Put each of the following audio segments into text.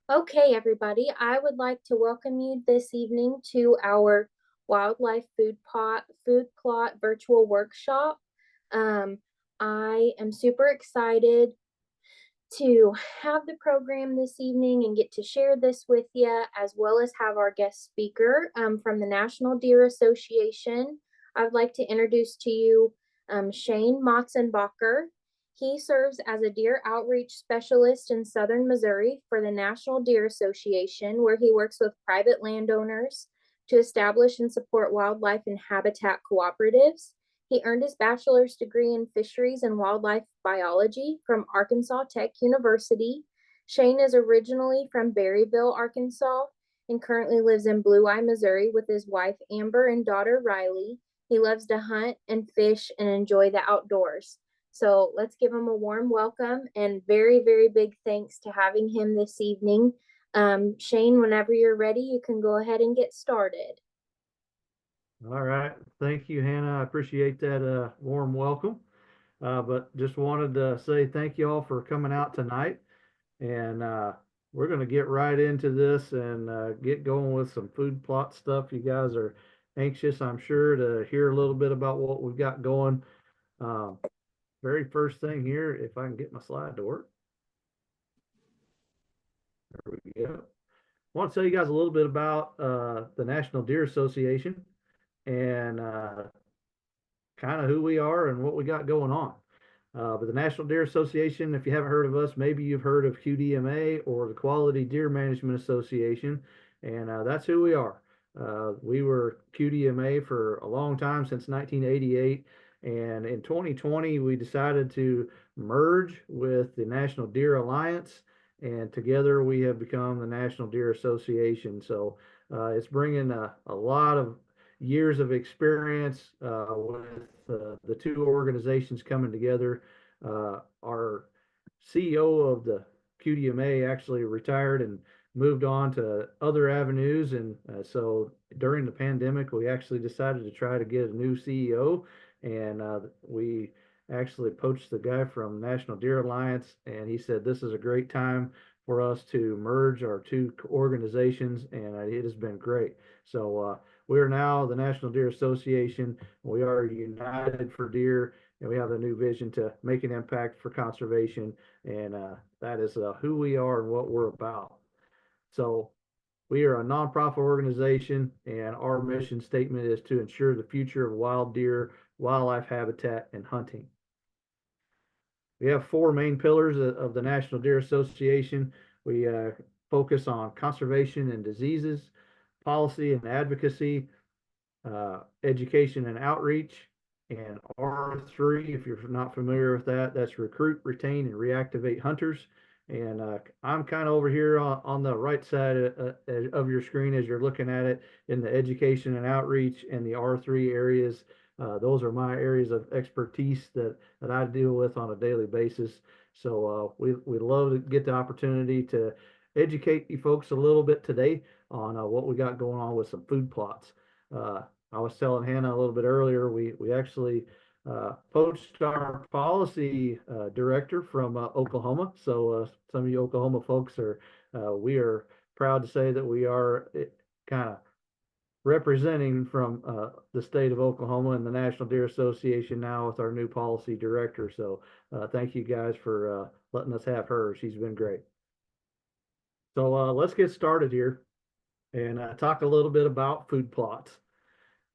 Okay, everybody, I would like to welcome you this evening to our Wildlife Food Plot virtual workshop. Um, I am super excited to have the program this evening and get to share this with you, as well as have our guest speaker from the National Deer Association. I'd like to introduce to you Shane Motzenbacher. He serves as a deer outreach specialist in southern Missouri for the National Deer Association, where he works with private landowners to establish and support wildlife and habitat cooperatives. He earned his bachelor's degree in fisheries and wildlife biology from Arkansas Tech University. Shane is originally from Berryville, Arkansas, and currently lives in Blue Eye, Missouri with his wife Amber and daughter Riley. He loves to hunt and fish and enjoy the outdoors. So let's give him a warm welcome and very, very big thanks to having him this evening. Shane, whenever you're ready, you can go ahead and get started. All right. Thank you, Hannah. I appreciate that warm welcome. But just wanted to say thank you all for coming out tonight. And we're going to get right into this and get going with some food plot stuff. You guys are anxious, I'm sure, to hear a little bit about what we've got going. Um, Very first thing here, if I can get my slide to work. There we go. I want to tell you guys a little bit about the National Deer Association and kind of who we are and what we got going on. But the National Deer Association, if you haven't heard of us, maybe you've heard of QDMA or the Quality Deer Management Association, and that's who we are. We were QDMA for a long time, since 1988, and in 2020 we decided to merge with the National Deer Alliance, and together we have become the National Deer Association. So it's bringing a lot of years of experience with the two organizations coming together. Our CEO of the QDMA actually retired and moved on to other avenues. And so during the pandemic, we actually decided to try to get a new CEO. And we actually poached the guy from National Deer Alliance, and he said this is a great time for us to merge our two organizations, and it has been great. So we are now the National Deer Association. We are united for deer, and we have a new vision to make an impact for conservation, and that is who we are and what we're about. So we are a nonprofit organization, and our mission statement is to ensure the future of wild deer, wildlife habitat, and hunting. We have four main pillars of the National Deer Association. We focus on conservation and diseases, policy and advocacy, education and outreach, and R3, if you're not familiar with that, that's recruit, retain, and reactivate hunters. And I'm kind of over here on the right side of your screen as you're looking at it in the education and outreach and the R3 areas. Those are my areas of expertise that I deal with on a daily basis. So we love to get the opportunity to educate you folks a little bit today on what we got going on with some food plots. I was telling Hannah a little bit earlier, we actually poached our policy director from Oklahoma. So some of you Oklahoma folks we are proud to say that we are kind of representing from the state of Oklahoma and the National Deer Association now with our new policy director. So thank you guys for letting us have her. She's been great. So let's get started here and talk a little bit about food plots.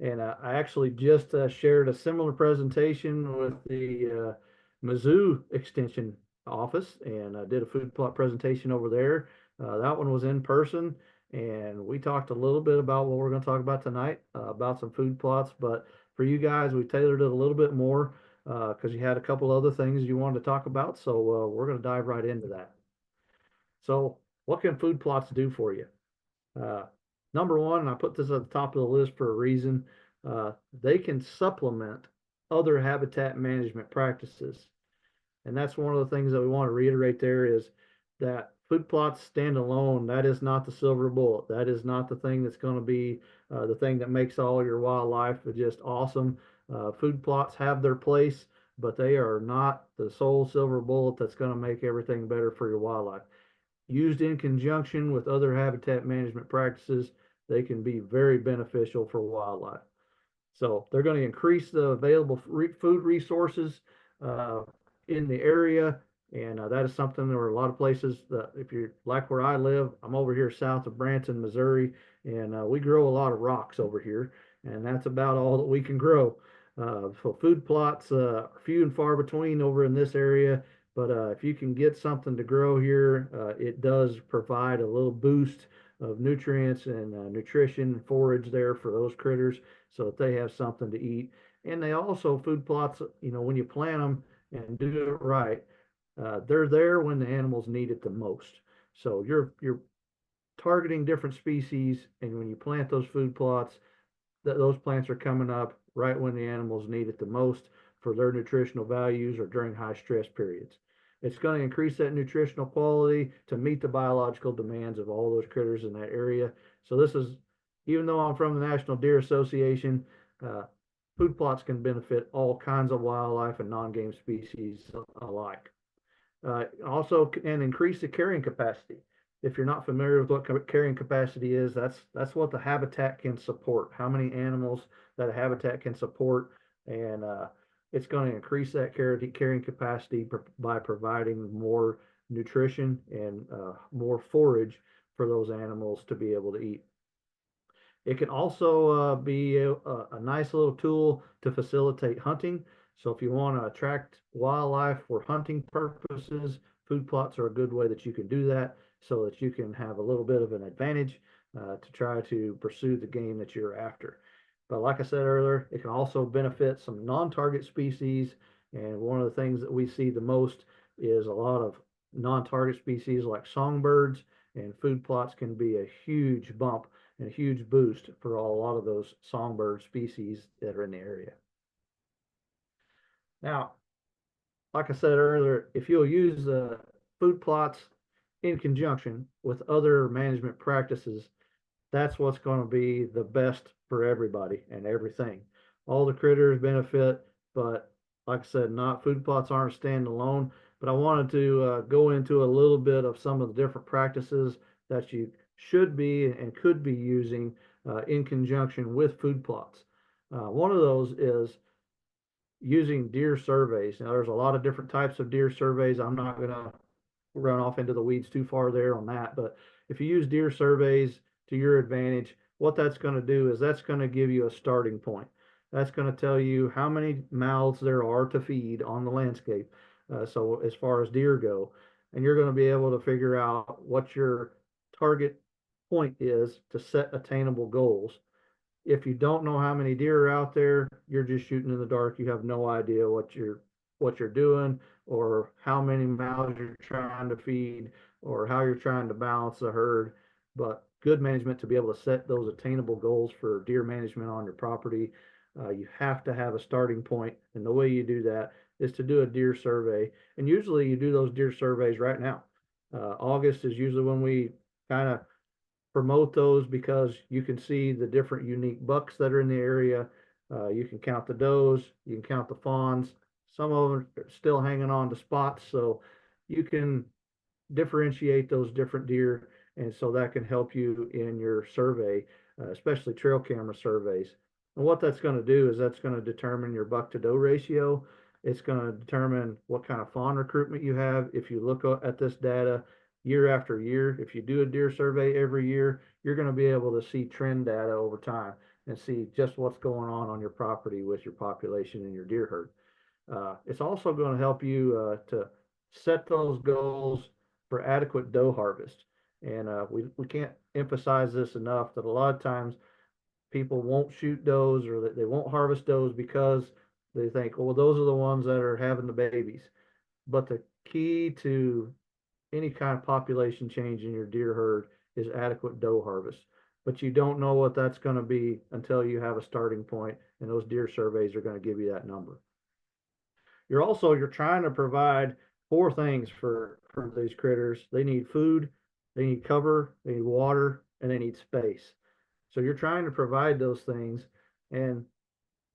And I actually just shared a similar presentation with the Mizzou Extension office, and I did a food plot presentation over there. That one was in person, and we talked a little bit about what we're going to talk about tonight, about some food plots. But for you guys, we tailored it a little bit more because you had a couple other things you wanted to talk about. So we're going to dive right into that. So, what can food plots do for you? Uh, Number one, and I put this at the top of the list for a reason, they can supplement other habitat management practices. And that's one of the things that we want to reiterate there is that food plots stand alone. That is not the silver bullet. That is not the thing that's going to be the thing that makes all your wildlife just awesome. Food plots have their place, but they are not the sole silver bullet that's going to make everything better for your wildlife. used in conjunction with other habitat management practices, they can be very beneficial for wildlife. So they're going to increase the available food resources uh, in the area. And that is something. There are a lot of places that, if you're like where I live, I'm over here south of Branson, Missouri, and we grow a lot of rocks over here, and that's about all that we can grow. So food plots are few and far between over in this area, but if you can get something to grow here, it does provide a little boost of nutrients and nutrition forage there for those critters so that they have something to eat. And they also, food plots, when you plant them and do it right, they're there when the animals need it the most. So you're targeting different species, and when you plant those food plots, those plants are coming up right when the animals need it the most for their nutritional values or during high stress periods. It's going to increase that nutritional quality to meet the biological demands of all those critters in that area. So this is, even though I'm from the National Deer Association, uh, food plots can benefit all kinds of wildlife and non-game species alike. Also can increase the carrying capacity. If you're not familiar with what carrying capacity is, that's what the habitat can support, how many animals that a habitat can support, and it's going to increase that carrying capacity by providing more nutrition and more forage for those animals to be able to eat. It can also be a nice little tool to facilitate hunting. So if you want to attract wildlife for hunting purposes, food plots are a good way that you can do that so that you can have a little bit of an advantage to try to pursue the game that you're after. But like I said earlier, it can also benefit some non-target species. And one of the things that we see the most is a lot of non-target species like songbirds, and food plots can be a huge bump and a huge boost for a lot of those songbird species that are in the area. Now, like I said earlier, if you'll use food plots in conjunction with other management practices, that's what's going to be the best for everybody and everything. All the critters benefit, but like I said, not food plots aren't standalone. But I wanted to go into a little bit of some of the different practices that you should be and could be using in conjunction with food plots. One of those is using deer surveys. Now, there's a lot of different types of deer surveys. I'm not going to run off into the weeds too far there on that, but if you use deer surveys to your advantage, what that's going to do is that's going to give you a starting point. That's going to tell you how many mouths there are to feed on the landscape. So as far as deer go, and you're going to be able to figure out what your target point is to set attainable goals. If you don't know how many deer are out there, you're just shooting in the dark. You have no idea what you're doing or how many mouths you're trying to feed or how you're trying to balance the herd. But good management to be able to set those attainable goals for deer management on your property, you have to have a starting point, and the way you do that is to do a deer survey. And usually you do those deer surveys right now. August is usually when we kind of promote those because you can see the different unique bucks that are in the area. You can count the does, you can count the fawns. Some of them are still hanging on to spots, so you can differentiate those different deer, and so that can help you in your survey, especially trail camera surveys. And what that's going to do is that's going to determine your buck to doe ratio. It's going to determine what kind of fawn recruitment you have. If you look at this data year after year, if you do a deer survey every year, you're going to be able to see trend data over time and see just what's going on your property with your population and your deer herd. It's also going to help you to set those goals for adequate doe harvest. And we can't emphasize this enough that a lot of times people won't shoot does or that they won't harvest does because they think, well, those are the ones that are having the babies. But the key to any kind of population change in your deer herd is adequate doe harvest. But you don't know what that's going to be until you have a starting point, and those deer surveys are going to give you that number. You're trying to provide four things for these critters. They need food, they need cover, they need water, and they need space. So you're trying to provide those things, and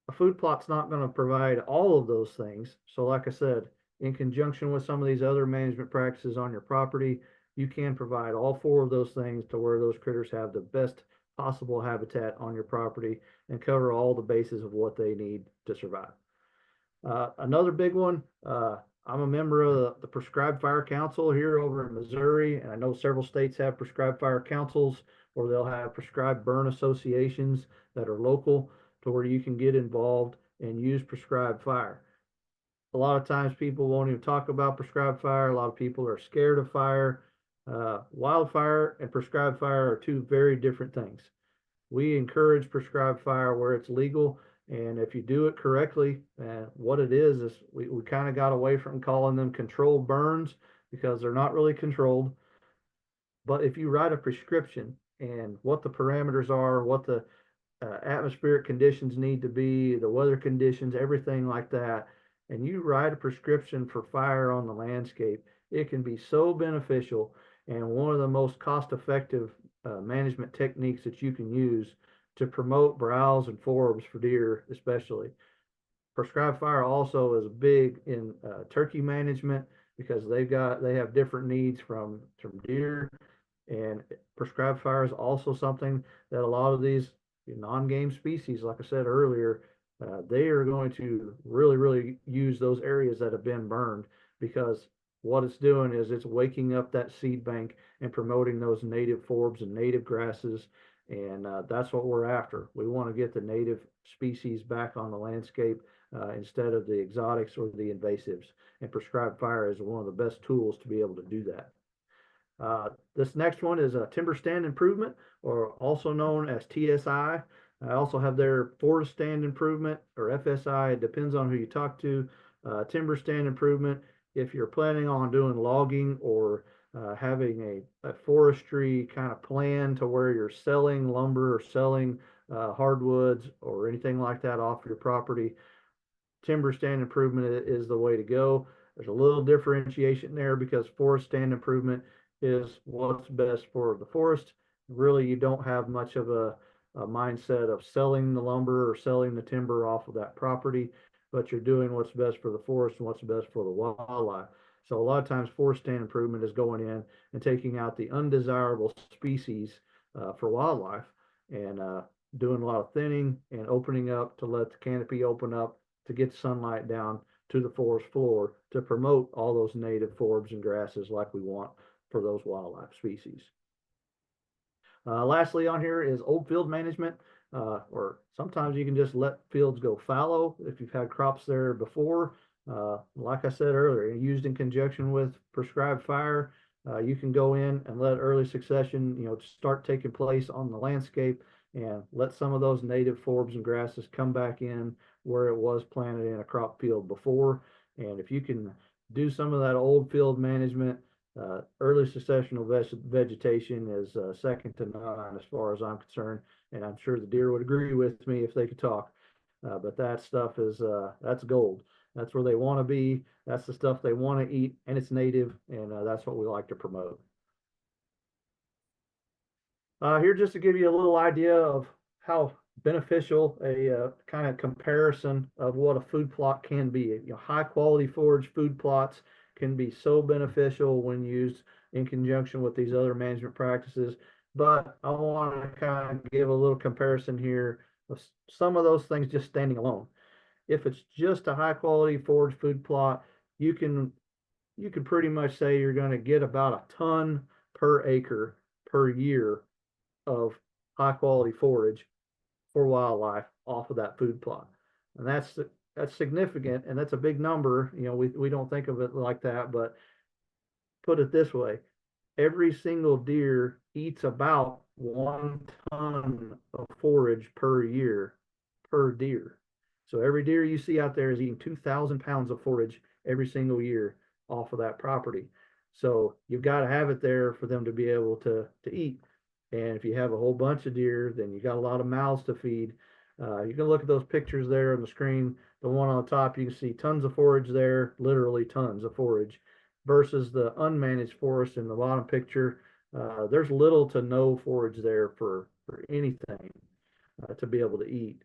a food plot's not going to provide all of those things. So like I said, in conjunction with some of these other management practices on your property, you can provide all four of those things to where those critters have the best possible habitat on your property and cover all the bases of what they need to survive. Another big one, I'm a member of the Prescribed Fire Council here over in Missouri, and I know several states have prescribed fire councils, or they'll have prescribed burn associations that are local to where you can get involved and use prescribed fire. A lot of times people won't even talk about prescribed fire. A lot of people are scared of fire. Wildfire and prescribed fire are two very different things. We encourage prescribed fire where it's legal. And if you do it correctly, what it is we kind of got away from calling them controlled burns because they're not really controlled. But if you write a prescription and what the parameters are, what the atmospheric conditions need to be, the weather conditions, everything like that, and you write a prescription for fire on the landscape, it can be so beneficial and one of the most cost-effective management techniques that you can use to promote browse and forbs for deer, especially. Prescribed fire also is big in turkey management because they have different needs from deer, and prescribed fire is also something that a lot of these non-game species, like I said earlier, they are going to really use those areas that have been burned because what it's doing is it's waking up that seed bank and promoting those native forbs and native grasses. And that's what we're after. We want to get the native species back on the landscape instead of the exotics or the invasives. And prescribed fire is one of the best tools to be able to do that. This next one is a timber stand improvement, or also known as TSI. I also have their forest stand improvement, or FSI. It depends on who you talk to. Timber stand improvement, if you're planning on doing logging or having a forestry kind of plan to where you're selling lumber or selling hardwoods or anything like that off your property, timber stand improvement is the way to go. There's a little differentiation there because forest stand improvement is what's best for the forest. Really, you don't have much of a mindset of selling the lumber or selling the timber off of that property, but you're doing what's best for the forest and what's best for the wildlife. So a lot of times forest stand improvement is going in and taking out the undesirable species for wildlife and doing a lot of thinning and opening up to let the canopy open up to get sunlight down to the forest floor to promote all those native forbs and grasses like we want for those wildlife species. Lastly on here is old field management, or sometimes you can just let fields go fallow if you've had crops there before. Like I said earlier, used in conjunction with prescribed fire, you can go in and let early succession, start taking place on the landscape and let some of those native forbs and grasses come back in where it was planted in a crop field before. And if you can do some of that old field management, early successional vegetation is second to none as far as I'm concerned, and I'm sure the deer would agree with me if they could talk. But that stuff is that's gold. That's where they want to be. That's the stuff they want to eat, and it's native, and that's what we like to promote. Here just to give you a little idea of how beneficial a kind of comparison of what a food plot can be. High quality forage food plots can be so beneficial when used in conjunction with these other management practices. But I want to kind of give a little comparison here of some of those things just standing alone. If it's just a high quality forage food plot, you can pretty much say you're going to get about a ton per acre per year of high quality forage for wildlife off of that food plot. And that's significant, and that's a big number. We don't think of it like that, but put it this way, every single deer eats about 1 ton of forage per year per deer. So every deer you see out there is eating 2,000 pounds of forage every single year off of that property. So you've got to have it there for them to be able to eat. And if you have a whole bunch of deer, then you got a lot of mouths to feed. You can look at those pictures there on the screen. The one on the top, you can see tons of forage there, literally tons of forage, versus the unmanaged forest in the bottom picture. There's little to no forage there for anything to be able to eat.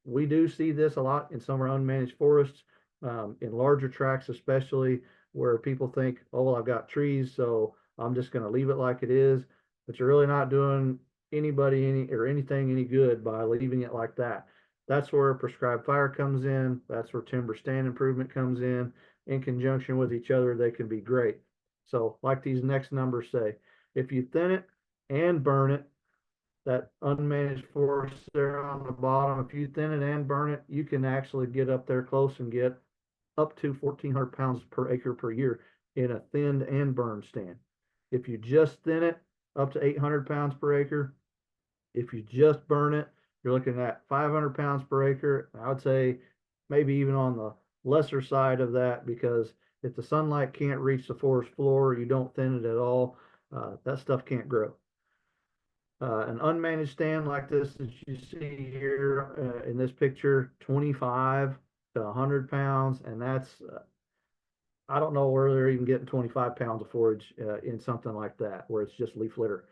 We do see this a lot in some of our unmanaged forests, in larger tracts especially, where people think, oh, well, I've got trees, so I'm just going to leave it like it is, but you're really not doing anybody anything any good by leaving it like that. That's where prescribed fire comes in. That's where timber stand improvement comes in. In conjunction with each other, they can be great. So, like these next numbers say, if you thin it and burn it, that unmanaged forest there on the bottom, if you thin it and burn it, you can actually get up there close and get up to 1,400 pounds per acre per year in a thinned and burned stand. If you just thin it, up to 800 pounds per acre. If you just burn it, you're looking at 500 pounds per acre. I would say maybe even on the lesser side of that, because if the sunlight can't reach the forest floor, you don't thin it at all, that stuff can't grow. An unmanaged stand like this that you see here in this picture, 25 to 100 pounds, and that's I don't know where they're even getting 25 pounds of forage in something like that, where it's just leaf litter.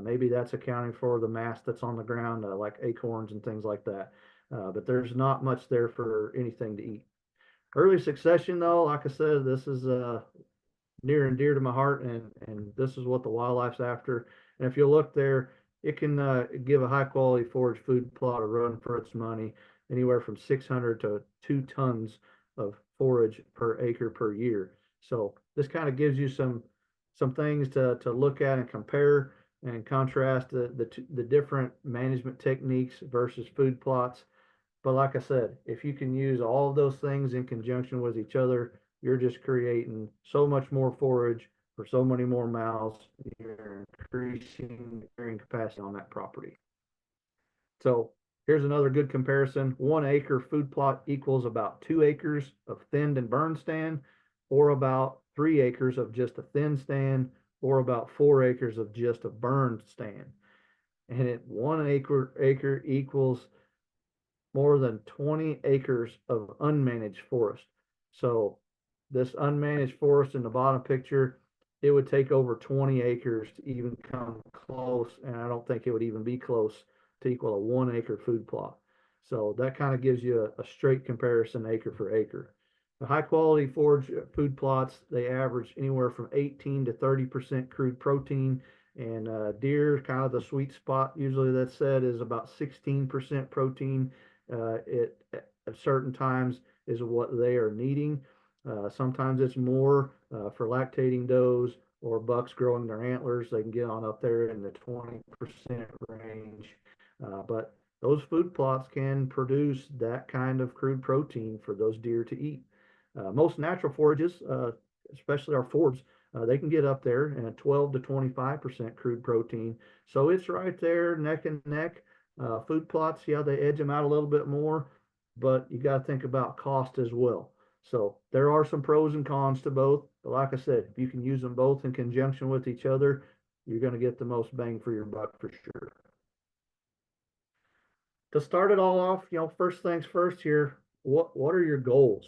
Maybe that's accounting for the mass that's on the ground, like acorns and things like that. But there's not much there for anything to eat. Early succession, though, like I said, this is near and dear to my heart, and this is what the wildlife's after. And if you look there, it can give a high quality forage food plot a run for its money, anywhere from 600 to 2 tons of forage per acre per year. So this kind of gives you some things to look at and compare and contrast the different management techniques versus food plots. But like I said, if you can use all of those things in conjunction with each other, you're just creating so much more forage for so many more mouths. You're increasing carrying capacity on that property. So here's another good comparison. 1 acre food plot equals about 2 acres of thinned and burned stand, or about 3 acres of just a thin stand, or about 4 acres of just a burned stand. And at 1 acre equals more than 20 acres of unmanaged forest. So this unmanaged forest in the bottom picture, it would take over 20 acres to even come close, and I don't think it would even be close to equal a 1 acre food plot. So that kind of gives you a straight comparison acre for acre. The high quality forage food plots, they average anywhere from 18 to 30% crude protein, and deer, kind of the sweet spot usually that's said is about 16% protein. It at certain times is what they are needing. Sometimes it's more for lactating does or bucks growing their antlers. They can get on up there in the 20% range. But those food plots can produce that kind of crude protein for those deer to eat. Most natural forages, especially our forbs, they can get up there in a 12 to 25% crude protein. So it's right there neck and neck. Food plots, yeah, they edge them out a little bit more, but you got to think about cost as well. So there are some pros and cons to both. But like I said, if you can use them both in conjunction with each other, you're going to get the most bang for your buck for sure. To start it all off, first things first here, what are your goals?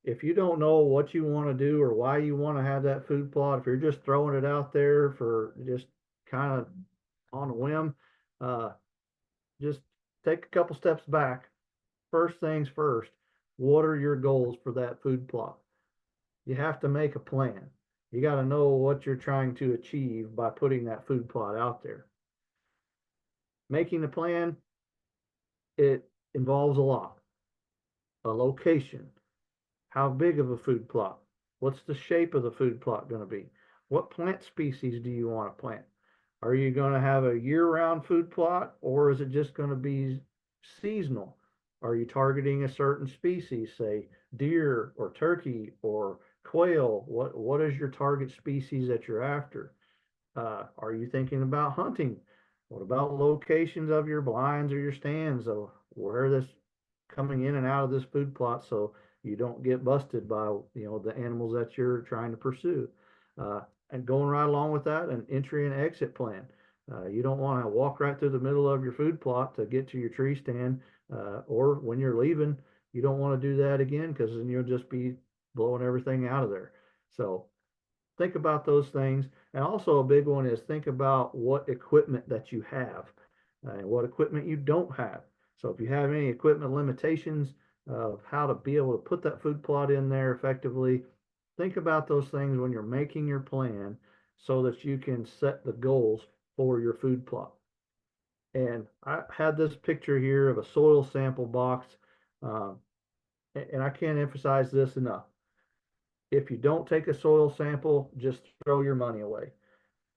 If you don't know what you want to do or why you want to have that food plot, if you're just throwing it out there for just kind of on a whim, uh, just take a couple steps back. First things first, what are your goals for that food plot? You have to make a plan. You got to know what you're trying to achieve by putting that food plot out there. Making a plan, it involves a lot. A location, how big of a food plot? What's the shape of the food plot going to be? What plant species do you want to plant? Are you going to have a year-round food plot, or is it just going to be seasonal? Are you targeting a certain species, say deer or turkey or quail? What is your target species that you're after? Are you thinking about hunting? What about locations of your blinds or your stands? Of where this coming in and out of this food plot, so you don't get busted by the animals that you're trying to pursue. And going right along with that, an entry and exit plan. You don't want to walk right through the middle of your food plot to get to your tree stand, or when you're leaving, you don't want to do that again, because then you'll just be blowing everything out of there. So think about those things. And also a big one is think about what equipment that you have and what equipment you don't have. So if you have any equipment limitations of how to be able to put that food plot in there effectively, think about those things when you're making your plan, so that you can set the goals for your food plot. And I had this picture here of a soil sample box. Um, and I can't emphasize this enough. If you don't take a soil sample, just throw your money away,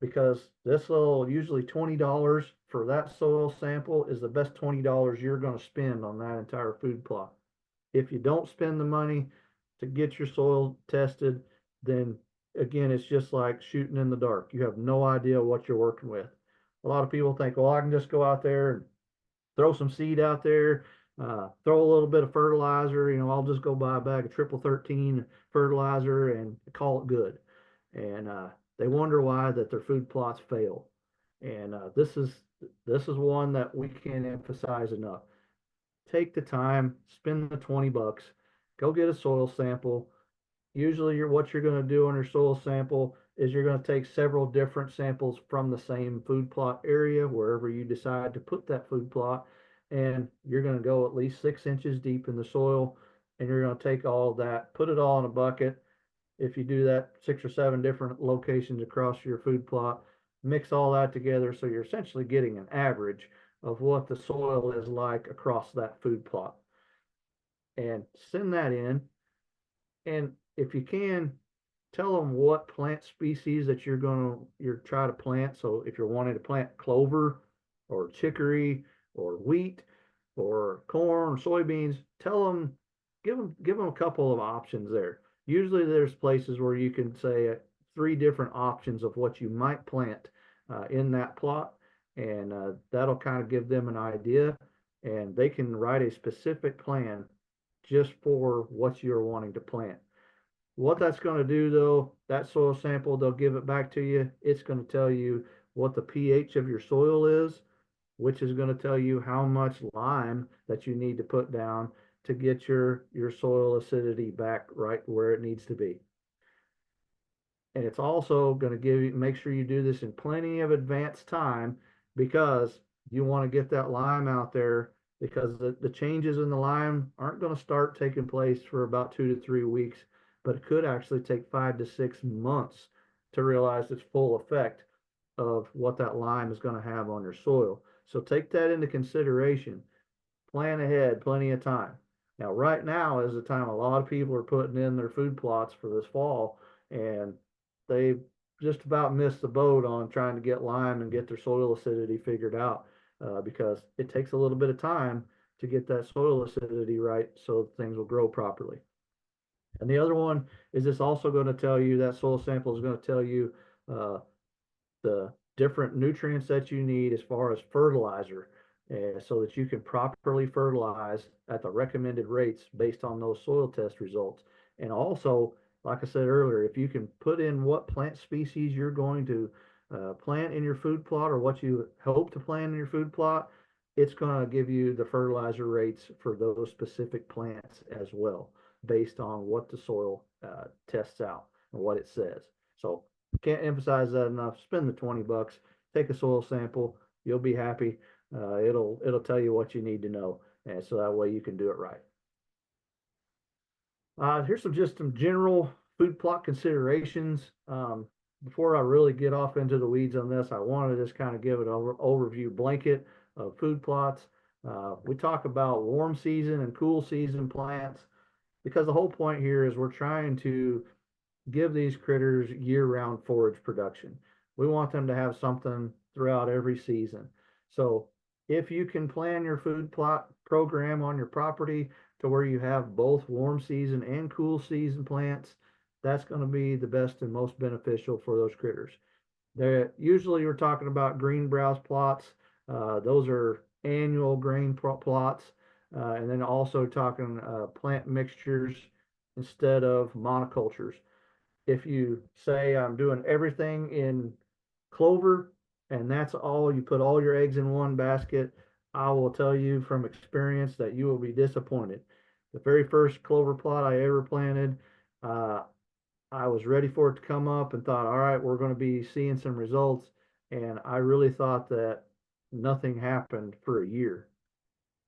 because this little, usually $20 for that soil sample is the best $20 you're going to spend on that entire food plot. If you don't spend the money to get your soil tested, then again, it's just like shooting in the dark. You have no idea what you're working with. A lot of people think, well, I can just go out there and throw some seed out there, throw a little bit of fertilizer. I'll just go buy a bag of triple 13 fertilizer and call it good. And they wonder why that their food plots fail. And this is one that we can't emphasize enough. Take the time, spend the $20, go get a soil sample. Usually what you're going to do on your soil sample is you're going to take several different samples from the same food plot area, wherever you decide to put that food plot, and you're going to go at least 6 inches deep in the soil, and you're going to take all of that, put it all in a bucket. If you do that 6 or 7 different locations across your food plot, mix all that together, so you're essentially getting an average of what the soil is like across that food plot, and send that in. And if you can, tell them what plant species that you're try to plant. So if you're wanting to plant clover or chicory or wheat or corn or soybeans, tell them, give them a couple of options there. Usually there's places where you can say 3 different options of what you might plant in that plot, and that'll kind of give them an idea, and they can write a specific plan just for what you're wanting to plant. What that's going to do, though, that soil sample, they'll give it back to you. It's going to tell you what the pH of your soil is, which is going to tell you how much lime that you need to put down to get your soil acidity back right where it needs to be. And it's also going to make sure you do this in plenty of advance time, because you want to get that lime out there, because the changes in the lime aren't going to start taking place for about 2 to 3 weeks, but it could actually take 5 to 6 months to realize its full effect of what that lime is going to have on your soil. So take that into consideration. Plan ahead, plenty of time. Now, right now is the time a lot of people are putting in their food plots for this fall, and they just about missed the boat on trying to get lime and get their soil acidity figured out, because it takes a little bit of time to get that soil acidity right so things will grow properly. And the other one is, this also going to tell you, that soil sample is going to tell you uh, the different nutrients that you need as far as fertilizer, so that you can properly fertilize at the recommended rates based on those soil test results. And also, like I said earlier, if you can put in what plant species you're going to plant in your food plot, or what you hope to plant in your food plot, it's going to give you the fertilizer rates for those specific plants as well, based on what the soil tests out and what it says. So can't emphasize that enough. Spend the $20, take a soil sample, you'll be happy. It'll tell you what you need to know, and so that way you can do it right. Here's some general food plot considerations. Before I really get off into the weeds on this, I want to just kind of give an overview blanket of food plots. We talk about warm season and cool season plants, because the whole point here is we're trying to give these critters year-round forage production. We want them to have something throughout every season. So if you can plan your food plot program on your property to where you have both warm season and cool season plants, that's going to be the best and most beneficial for those critters. They're usually, we're talking about green browse plots. Those are annual grain plots. And then also talking plant mixtures instead of monocultures. If you say, I'm doing everything in clover and that's all, you put all your eggs in one basket, I will tell you from experience that you will be disappointed. The very first clover plot I ever planted, uh, I was ready for it to come up and thought, all right, we're going to be seeing some results. And I really thought that nothing happened for a year.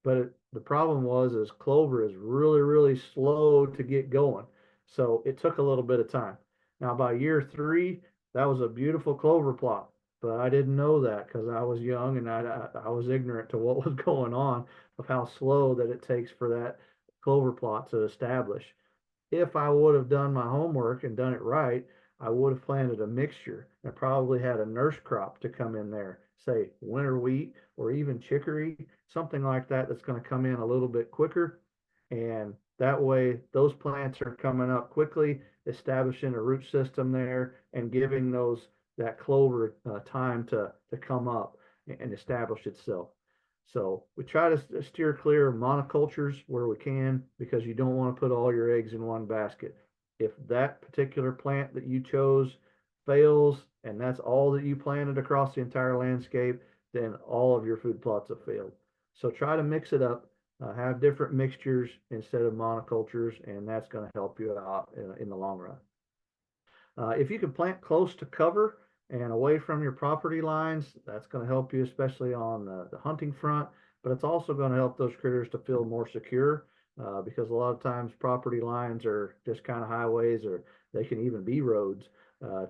But the problem is clover is really, really slow to get going. So it took a little bit of time. Now, by year 3, That was a beautiful clover plot, but I didn't know that because I was young and I was ignorant to what was going on, of how slow that it takes for that clover plot to establish. If I would have done my homework and done it right, I would have planted a mixture and probably had a nurse crop to come in there, say winter wheat or even chicory, something like that that's going to come in a little bit quicker. And that way, those plants are coming up quickly, establishing a root system there and giving those that clover time to come up and establish itself. So we try to steer clear of monocultures where we can because you don't want to put all your eggs in one basket. If that particular plant that you chose fails and that's all that you planted across the entire landscape, then all of your food plots have failed. So try to mix it up, have different mixtures instead of monocultures, and that's going to help you out in the long run. If you can plant close to cover and away from your property lines, that's going to help you, especially on the hunting front, but it's also going to help those critters to feel more secure because a lot of times property lines are just kind of highways or they can even be roads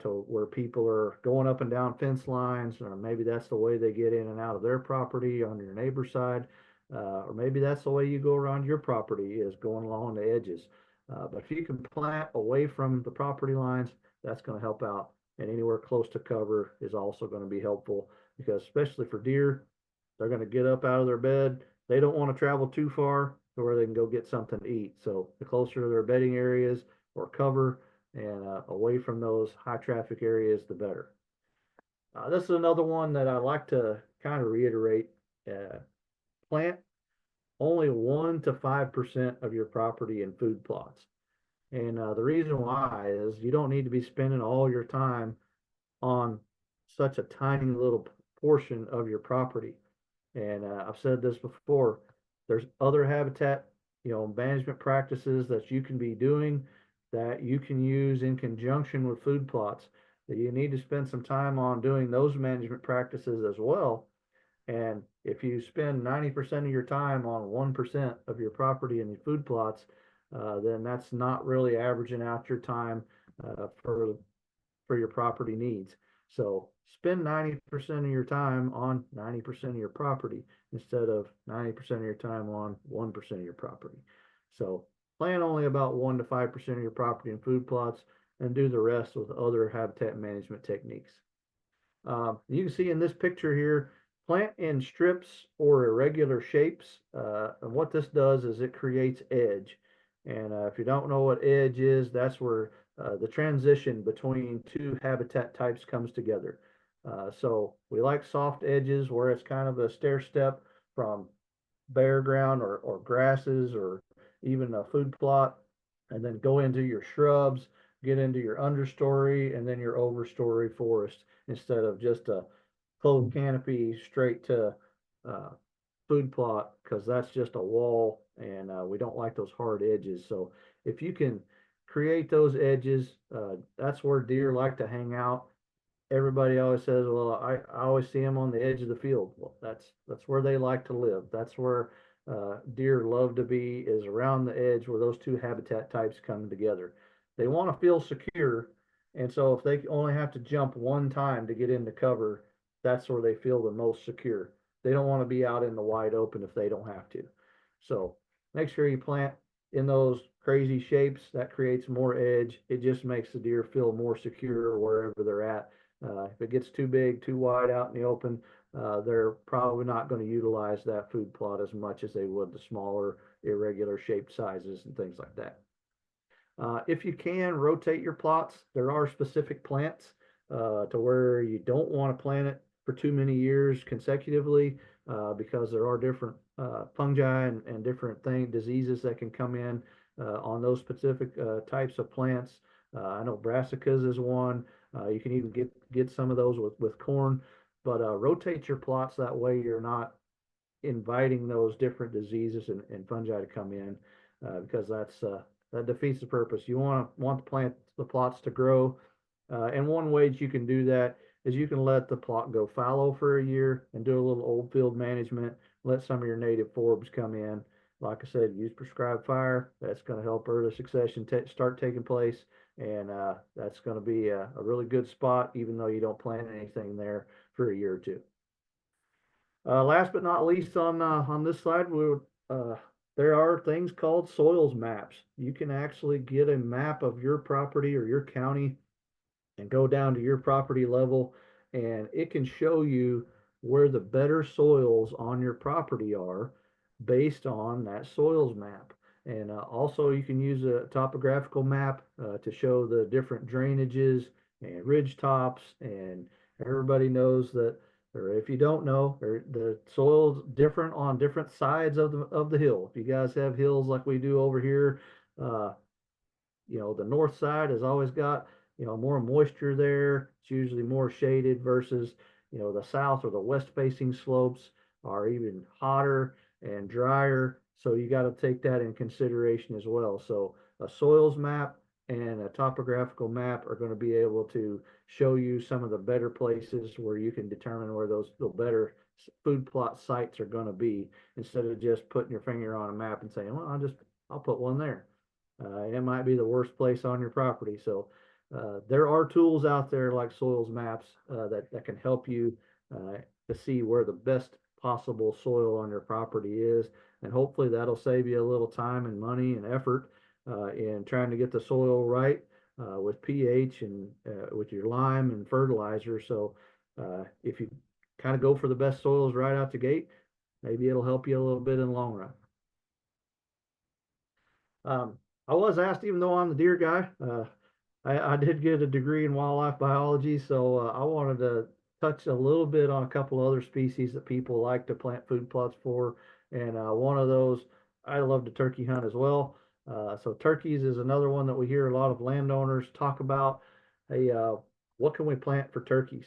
to where people are going up and down fence lines, or maybe that's the way they get in and out of their property on your neighbor's side. Or maybe that's the way you go around your property is going along the edges. But if you can plant away from the property lines, that's going to help out. And anywhere close to cover is also going to be helpful because, especially for deer, they're going to get up out of their bed. They don't want to travel too far to where they can go get something to eat. So the closer to their bedding areas or cover and away from those high traffic areas, the better. This is another one that I like to kind of reiterate. Uh, Plant only 1 to 5% of your property in food plots. And the reason why is you don't need to be spending all your time on such a tiny little portion of your property. And I've said this before, there's other habitat, management practices that you can be doing that you can use in conjunction with food plots. That you need to spend some time on doing those management practices as well. And if you spend 90% of your time on 1% of your property in your food plots, then that's not really averaging out your time for your property needs. So spend 90% of your time on 90% of your property instead of 90% of your time on 1% of your property. So plan only about 1 to 5% of your property in food plots and do the rest with other habitat management techniques. You can see in this picture here, plant in strips or irregular shapes. And what this does is it creates edge. And if you don't know what edge is, that's where the transition between two habitat types comes together. So we like soft edges where it's kind of a stair step from bare ground or grasses or even a food plot, and then go into your shrubs, get into your understory, and then your overstory forest instead of just a closed canopy straight to uh, food plot because that's just a wall and we don't like those hard edges. So if you can create those edges, that's where deer like to hang out. Everybody always says, well, I always see them on the edge of the field. Well, that's where they like to live. That's where deer love to be, is around the edge where those two habitat types come together. They want to feel secure, and so if they only have to jump one time to get into cover, that's where they feel the most secure. They don't want to be out in the wide open if they don't have to. So make sure you plant in those crazy shapes. That creates more edge. It just makes the deer feel more secure wherever they're at. If it gets too big, too wide out in the open, they're probably not going to utilize that food plot as much as they would the smaller, irregular shaped sizes and things like that. If you can rotate your plots, there are specific plants to where you don't want to plant it for too many years consecutively because there are different fungi and different diseases that can come in on those specific types of plants. I know brassicas is one. You can even get some of those with corn, but rotate your plots that way you're not inviting those different diseases and fungi to come in because that defeats the purpose. You want the plots to grow, and one way that you can do that is you can let the plot go fallow for a year and do a little old field management. Let some of your native forbs come in. Like I said, use prescribed fire. That's going to help early succession start taking place. And that's going to be a really good spot, even though you don't plant anything there for a year or two. Last but not least, on this slide, uh, there are things called soils maps. You can actually get a map of your property or your county and go down to your property level, and it can show you where the better soils on your property are based on that soils map. And also, you can use a topographical map to show the different drainages and ridge tops. And everybody knows that, or if you don't know, the soil's different on different sides of the hill. If you guys have hills like we do over here, uh, the north side has always got, more moisture there. It's usually more shaded versus, the south or the west facing slopes are even hotter and drier. So you got to take that in consideration as well. So a soils map and a topographical map are going to be able to show you some of the better places where you can determine where those the better food plot sites are going to be, instead of just putting your finger on a map and saying, well, I'll put one there. It might be the worst place on your property. So there are tools out there like soils maps that can help you to see where the best possible soil on your property is. And hopefully that'll save you a little time and money and effort in trying to get the soil right with pH and with your lime and fertilizer. So if you kind of go for the best soils right out the gate, maybe it'll help you a little bit in the long run. I was asked, even though I'm the deer guy, I did get a degree in wildlife biology, so I wanted to touch a little bit on a couple other species that people like to plant food plots for. And one of those, I love to turkey hunt as well. So turkeys is another one that we hear a lot of landowners talk about. Hey, what can we plant for turkeys?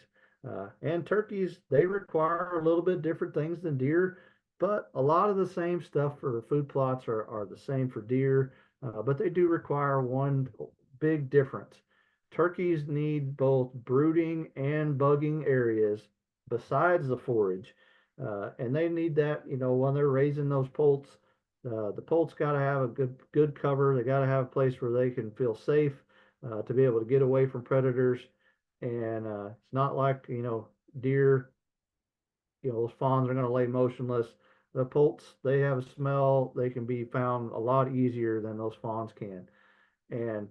And turkeys, they require a little bit different things than deer, but a lot of the same stuff for food plots are the same for deer. But they do require one big difference. Turkeys need both brooding and bugging areas besides the forage. And they need that, when they're raising those poults. The poults got to have a good cover. They got to have a place where they can feel safe to be able to get away from predators. And it's not like, deer, those fawns are going to lay motionless. The poults, they have a smell. They can be found a lot easier than those fawns can. And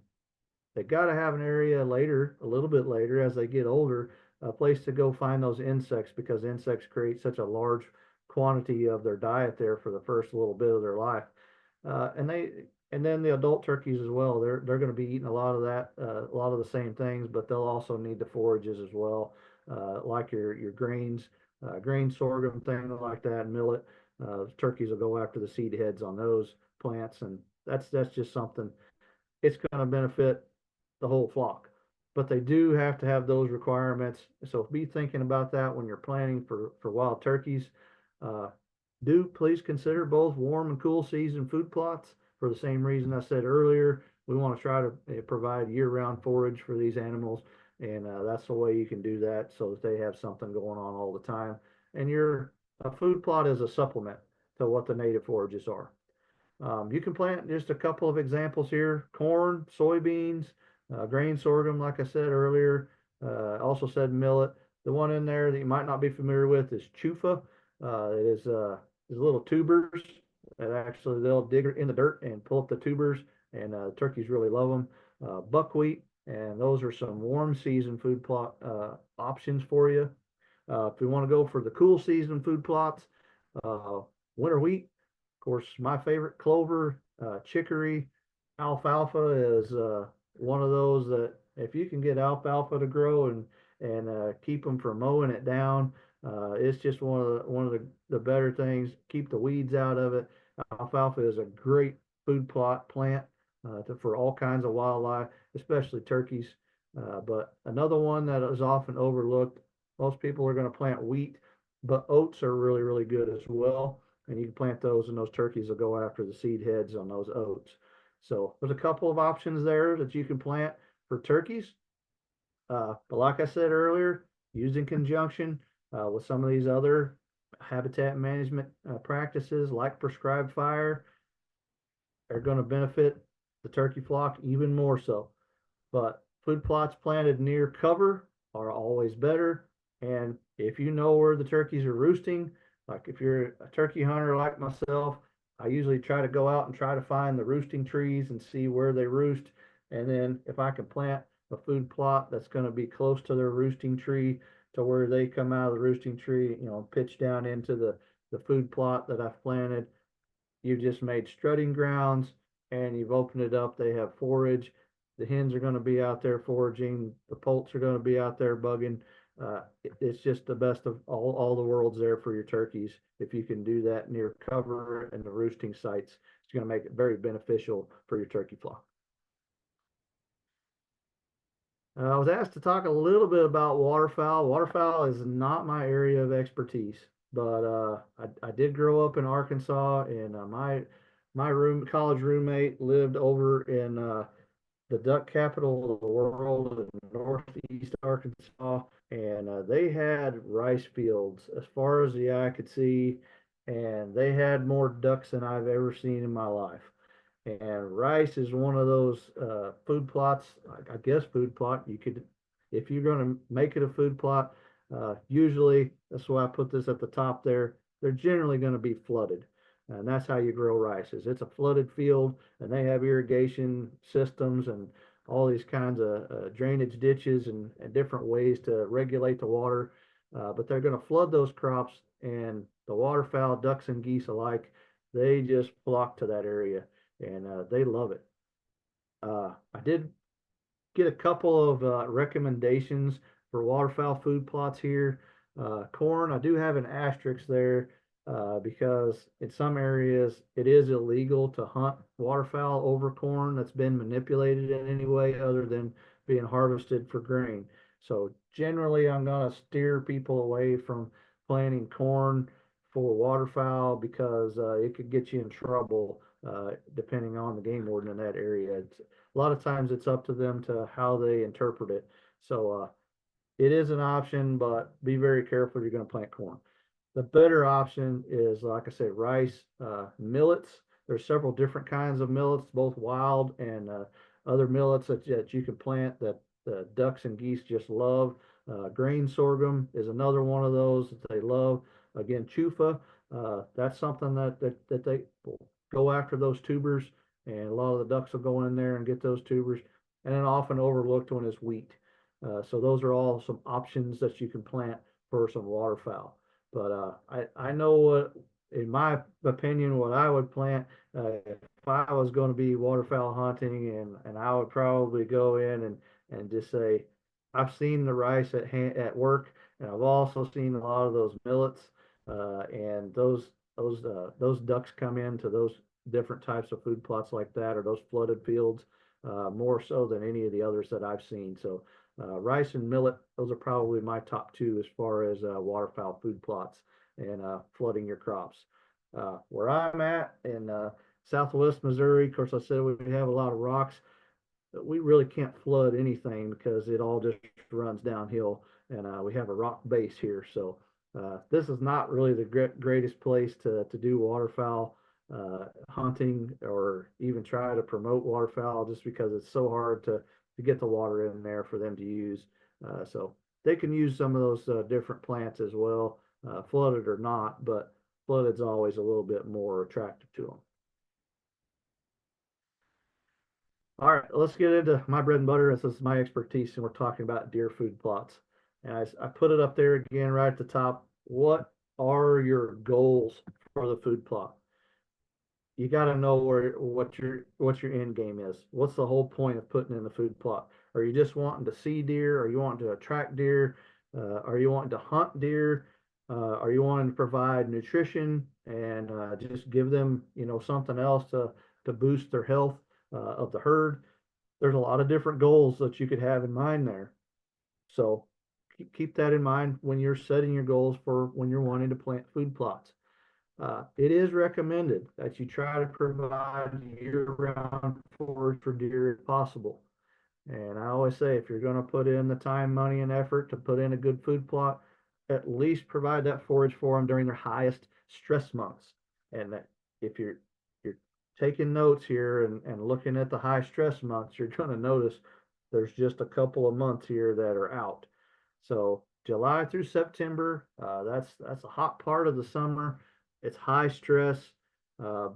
they got to have an area later, a little bit later as they get older, a place to go find those insects, because insects create such a large quantity of their diet there for the first little bit of their life. And then the adult turkeys as well. They're going to be eating a lot of that, a lot of the same things, but they'll also need the forages as well, like your grains, grain sorghum, things like that, millet. Turkeys will go after the seed heads on those plants, and that's just something, it's going to benefit the whole flock. But they do have to have those requirements. So be thinking about that when you're planning for wild turkeys. Uh, do please consider both warm and cool season food plots for the same reason I said earlier. We want to try to provide year-round forage for these animals, and that's the way you can do that, so that they have something going on all the time. And your food plot is a supplement to what the native forages are. You can plant just a couple of examples here: corn, soybeans, grain sorghum, like I said earlier. Also said millet. The one in there that you might not be familiar with is chufa. It is little tubers that actually they'll dig in the dirt and pull up the tubers, and turkeys really love them. Buckwheat, and those are some warm season food plot options for you. If we want to go for the cool season food plots, uh, winter wheat, of course, my favorite, clover, chicory, alfalfa is one of those that if you can get alfalfa to grow and keep them from mowing it down, it's just one of the better things. Keep the weeds out of it. Alfalfa is a great food plot plant for all kinds of wildlife, especially turkeys. But another one that is often overlooked, most people are going to plant wheat, but oats are really, really good as well. And you can plant those, and those turkeys will go after the seed heads on those oats. So there's a couple of options there that you can plant for turkeys. But like I said earlier, used in conjunction with some of these other habitat management practices like prescribed fire, are going to benefit the turkey flock even more so. but food plots planted near cover are always better. And if you know where the turkeys are roosting, like if you're a turkey hunter like myself, I usually try to go out and try to find the roosting trees and see where they roost. And then if I can plant a food plot that's going to be close to their roosting tree to where they come out of the roosting tree, pitch down into the food plot that I've planted, you've just made strutting grounds and you've opened it up. They have forage. The hens are going to be out there foraging. The poults are going to be out there bugging. It's just the best of all the worlds there for your turkeys. If you can do that near cover and the roosting sites, it's going to make it very beneficial for your turkey flock. I was asked to talk a little bit about waterfowl. Waterfowl is not my area of expertise, but I did grow up in Arkansas, and my college roommate lived over in the duck capital of the world in northeast Arkansas, and they had rice fields as far as the eye could see, and they had more ducks than I've ever seen in my life. And rice is one of those food plots, I guess food plot. You could, if you're going to make it a food plot, usually that's why I put this at the top there. They're generally going to be flooded. And that's how you grow rice. Is it's a flooded field, and they have irrigation systems and all these kinds of drainage ditches and different ways to regulate the water. But they're going to flood those crops, and the waterfowl, ducks and geese alike, they just flock to that area, and they love it. I did get a couple of recommendations for waterfowl food plots here. Corn, I do have an asterisk there because in some areas it is illegal to hunt waterfowl over corn that's been manipulated in any way other than being harvested for grain. So generally, I'm going to steer people away from planting corn for waterfowl because it could get you in trouble depending on the game warden in that area. A lot of times it's up to them to how they interpret it. So it is an option, but be very careful if you're going to plant corn. The better option is, like I say, rice, millets. There's several different kinds of millets, both wild and other millets that you can plant that the ducks and geese just love. Grain sorghum is another one of those that they love. Again, chufa, that's something that they will go after those tubers, and a lot of the ducks will go in there and get those tubers. And an often overlooked one is wheat. So those are all some options that you can plant for some waterfowl. But I know what, in my opinion, what I would plant if I was going to be waterfowl hunting, and I would probably go in and just say, I've seen the rice at work, and I've also seen a lot of those millets, and those ducks come into those different types of food plots like that, or those flooded fields, more so than any of the others that I've seen. So rice and millet, those are probably my top two as far as waterfowl food plots and flooding your crops. Where I'm at in southwest Missouri, of course, I said we have a lot of rocks. We really can't flood anything because it all just runs downhill, and we have a rock base here. So this is not really the greatest place to do waterfowl hunting or even try to promote waterfowl, just because it's so hard to get the water in there for them to use. So they can use some of those different plants as well, flooded or not, but flooded's always a little bit more attractive to them. All right, let's get into my bread and butter. This is my expertise, and we're talking about deer food plots. And I put it up there again right at the top. What are your goals for the food plot? You got to know what your end game is. What's the whole point of putting in the food plot? Are you just wanting to see deer? Are you wanting to attract deer? Are you wanting to hunt deer? Are you wanting to provide nutrition and just give them, something else to boost their health of the herd? There's a lot of different goals that you could have in mind there. So keep that in mind when you're setting your goals for when you're wanting to plant food plots. It is recommended that you try to provide year-round forage for deer if possible. And I always say, if you're going to put in the time, money, and effort to put in a good food plot, at least provide that forage for them during their highest stress months. And that if you're taking notes here and looking at the high stress months, you're going to notice there's just a couple of months here that are out. So July through September, that's a hot part of the summer. It's high stress.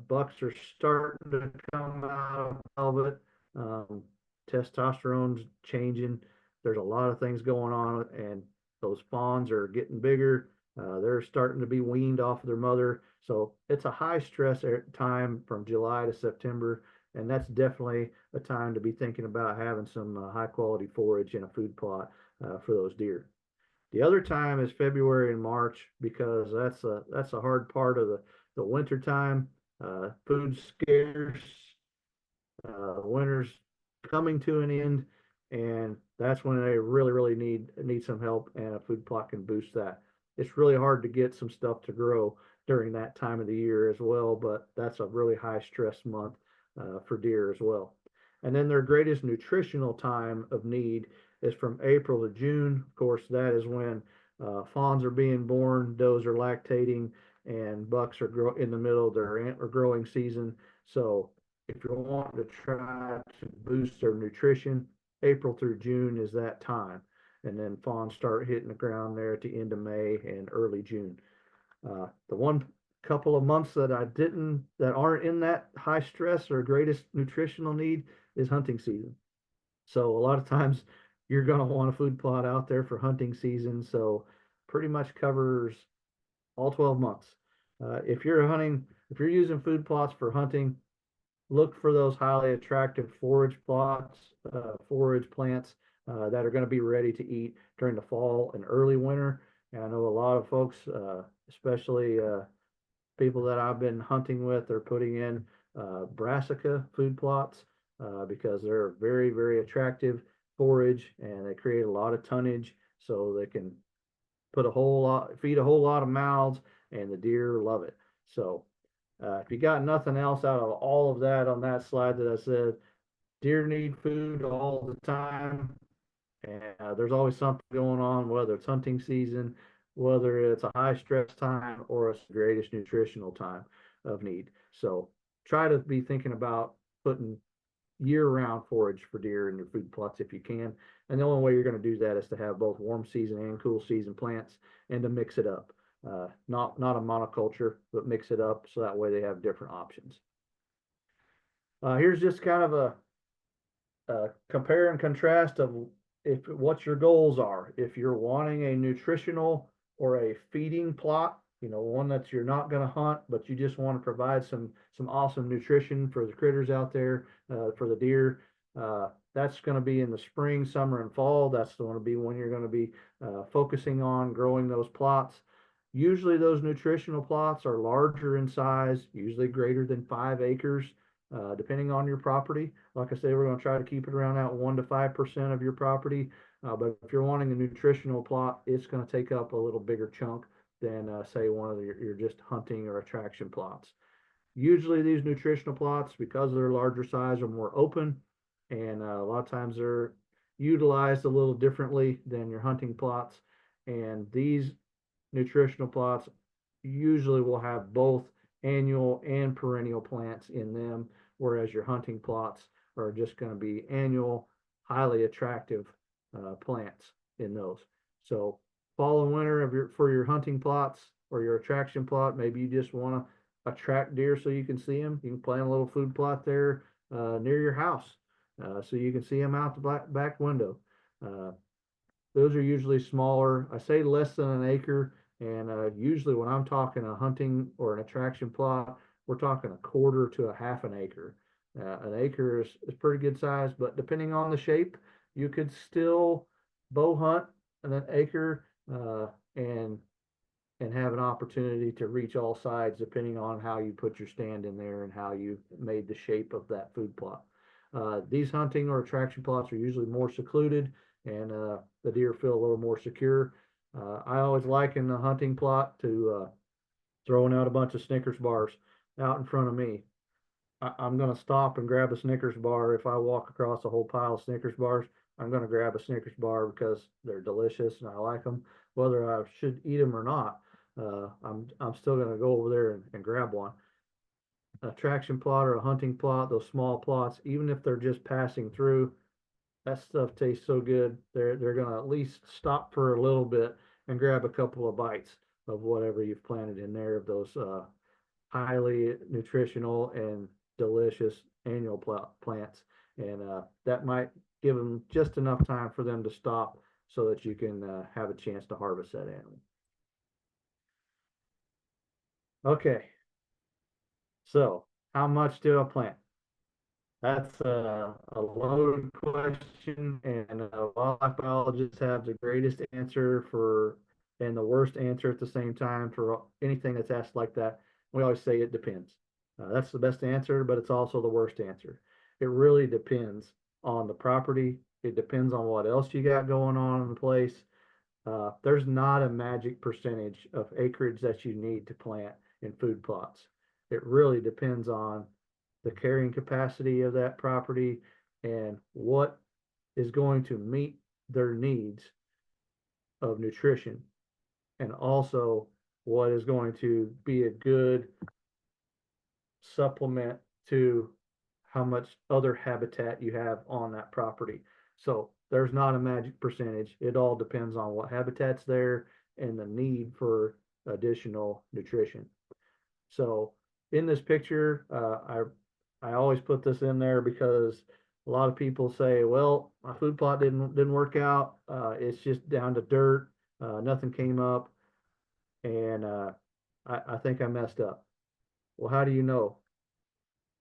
Bucks are starting to come out of it. Um, Testosterone's changing. There's a lot of things going on, and those fawns are getting bigger. They're starting to be weaned off of their mother. So it's a high stress time from July to September, and that's definitely a time to be thinking about having some high quality forage in a food plot for those deer. The other time is February and March because that's a hard part of the winter time. Food's scarce, winter's coming to an end, and that's when they really need some help, and a food plot can boost that. It's really hard to get some stuff to grow during that time of the year as well, but that's a really high stress month for deer as well. And then their greatest nutritional time of need is from April to June. Of course, that is when fawns are being born, does are lactating, and bucks are in the middle of their antler growing season. So if you're wanting to try to boost their nutrition, April through June is that time. And then fawns start hitting the ground there at the end of May and early June. The one couple of months that aren't in that high stress or greatest nutritional need is hunting season. So a lot of times you're going to want a food plot out there for hunting season. So pretty much covers all 12 months. If you're using food plots for hunting, look for those highly attractive forage plots, forage plants that are going to be ready to eat during the fall and early winter. And I know a lot of folks, especially people that I've been hunting with, are putting in brassica food plots because they're very attractive forage and they create a lot of tonnage, so they can feed a whole lot of mouths, and the deer love it. So if you got nothing else out of all of that on that slide that I said, deer need food all the time, and there's always something going on, whether it's hunting season, whether it's a high stress time, or it's the greatest nutritional time of need. So try to be thinking about putting year-round forage for deer in your food plots if you can. And the only way you're going to do that is to have both warm season and cool season plants, and to mix it up. Not a monoculture, but mix it up so that way they have different options. Here's just kind of a compare and contrast of what your goals are. If you're wanting a nutritional or a feeding plot, one that you're not going to hunt, but you just want to provide some awesome nutrition for the critters out there, for the deer. That's going to be in the spring, summer, and fall. That's going to be when you're going to be focusing on growing those plots. Usually those nutritional plots are larger in size, usually greater than 5 acres, depending on your property. Like I say, we're going to try to keep it around that 1 to 5% of your property. But if you're wanting a nutritional plot, it's going to take up a little bigger chunk than say one of your just hunting or attraction plots. Usually these nutritional plots, because they're larger size, are more open, and a lot of times they're utilized a little differently than your hunting plots. And these nutritional plots usually will have both annual and perennial plants in them, whereas your hunting plots are just going to be annual, highly attractive plants in those. So fall and winter for your hunting plots or your attraction plot, maybe you just want to attract deer so you can see them. You can plant a little food plot there near your house so you can see them out the back window. Those are usually smaller. I say less than an acre, and usually when I'm talking a hunting or an attraction plot, we're talking a quarter to a half an acre. An acre is pretty good size, but depending on the shape, you could still bow hunt an acre and have an opportunity to reach all sides depending on how you put your stand in there and how you made the shape of that food plot. These hunting or attraction plots are usually more secluded, and the deer feel a little more secure. I always liken the hunting plot to throwing out a bunch of Snickers bars out in front of me. I'm going to stop and grab a Snickers bar. If I walk across a whole pile of Snickers bars, I'm going to grab a Snickers bar because they're delicious and I like them. Whether I should eat them or not, I'm still going to go over there and grab one. Attraction plot or a hunting plot, those small plots, even if they're just passing through, that stuff tastes so good. They're gonna at least stop for a little bit and grab a couple of bites of whatever you've planted in there of those highly nutritional and delicious annual plants. And that might give them just enough time for them to stop so that you can have a chance to harvest that animal. Okay, so how much do I plant? That's a loaded question, and wildlife biologists have the greatest answer for and the worst answer at the same time for anything that's asked like that. We always say it depends. That's the best answer, but it's also the worst answer. It really depends on the property. It depends on what else you got going on in the place. There's not a magic percentage of acreage that you need to plant in food plots. It really depends on the carrying capacity of that property and what is going to meet their needs of nutrition, and also what is going to be a good supplement to how much other habitat you have on that property. So there's not a magic percentage. It all depends on what habitat's there and the need for additional nutrition. So in this picture, I always put this in there because a lot of people say, well, my food plot didn't work out. It's just down to dirt. Nothing came up, and I think I messed up. Well, how do you know?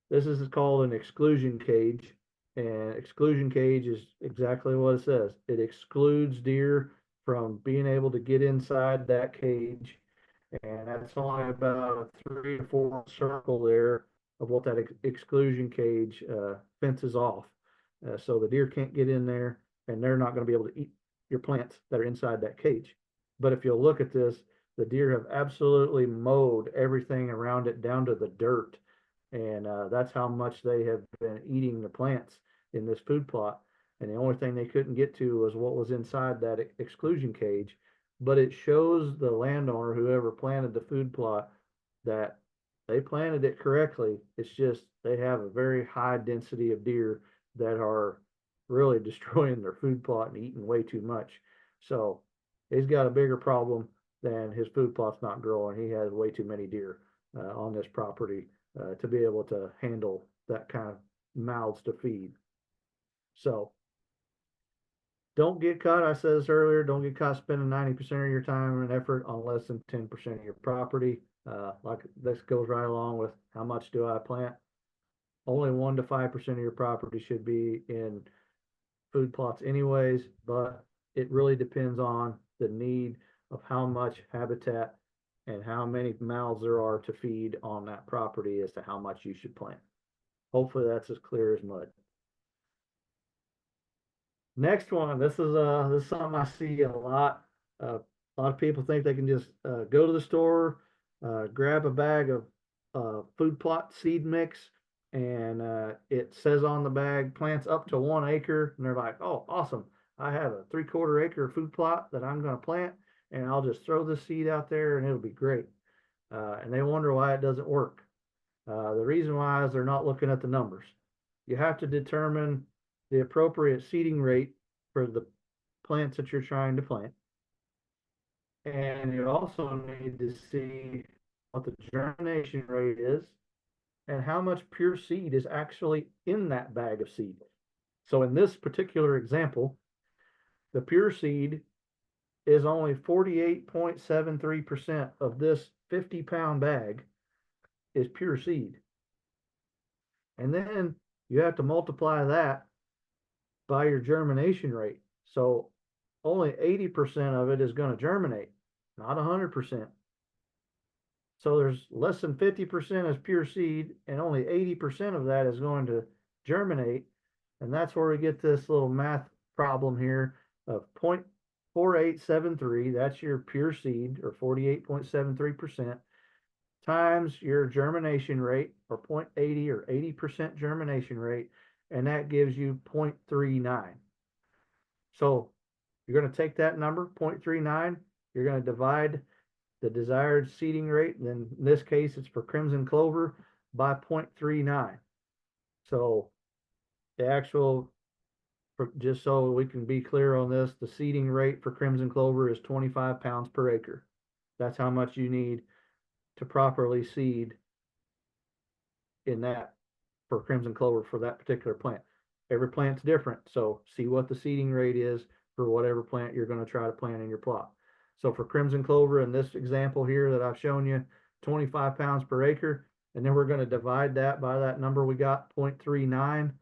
This is called an exclusion cage, and exclusion cage is exactly what it says. It excludes deer from being able to get inside that cage, and that's only about a 3 to 4 circle there of what that exclusion cage fences off. So the deer can't get in there, and they're not going to be able to eat your plants that are inside that cage. But if you'll look at this, the deer have absolutely mowed everything around it down to the dirt, and that's how much they have been eating the plants in this food plot. And the only thing they couldn't get to was what was inside that exclusion cage. But it shows the landowner, whoever planted the food plot, that they planted it correctly. It's just they have a very high density of deer that are really destroying their food plot and eating way too much. So he's got a bigger problem than his food plot's not growing. He has way too many deer on this property to be able to handle that kind of mouths to feed. So don't get caught. I said this earlier. Don't get caught spending 90% of your time and effort on less than 10% of your property. Like this goes right along with how much do I plant? Only 1 to 5% of your property should be in food plots anyways, but it really depends on the need of how much habitat and how many mouths there are to feed on that property as to how much you should plant. Hopefully that's as clear as mud. Next one, this is something I see a lot. A lot of people think they can just go to the store, grab a bag of food plot seed mix, and it says on the bag plants up to 1 acre, and they're like, oh, awesome! I have a 3/4 acre food plot that I'm going to plant, and I'll just throw the seed out there, and it'll be great. And they wonder why it doesn't work. The reason why is they're not looking at the numbers. You have to determine the appropriate seeding rate for the plants that you're trying to plant. And you also need to see what the germination rate is and how much pure seed is actually in that bag of seed. So in this particular example, the pure seed is only 48.73% of this 50-pound bag is pure seed. And then you have to multiply that by your germination rate. So only 80% of it is going to germinate, not 100%. So there's less than 50% as pure seed, and only 80% of that is going to germinate. And that's where we get this little math problem here of 0.4873, that's your pure seed, or 48.73%, times your germination rate, or 0.80 or 80% germination rate, and that gives you 0.39. So you're going to take that number, 0.39, you're going to divide the desired seeding rate, and then in this case it's for crimson clover, by 0.39. So the actual just so we can be clear on this, the seeding rate for crimson clover is 25 pounds per acre. That's how much you need to properly seed in that for crimson clover for that particular plant. Every plant's different, so see what the seeding rate is for whatever plant you're going to try to plant in your plot. So for crimson clover in this example here that I've shown you, 25 pounds per acre, and then we're going to divide that by that number we got, 0.39,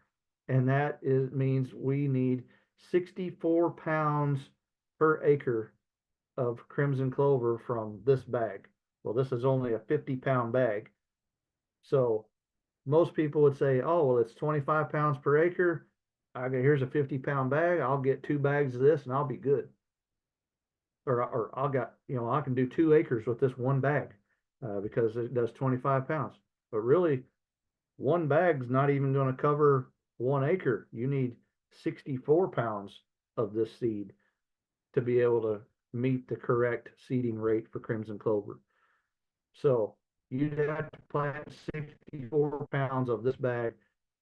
and that means we need 64 pounds per acre of crimson clover from this bag. Well, this is only a 50-pound bag. So most people would say, oh, well, it's 25 pounds per acre. Here's a 50-pound bag. I'll get 2 bags of this and I'll be good. Or I can do 2 acres with this one bag because it does 25 pounds. But really, one bag's not even going to cover 1 acre. You need 64 pounds of this seed to be able to meet the correct seeding rate for crimson clover. So you'd have to plant 64 pounds of this bag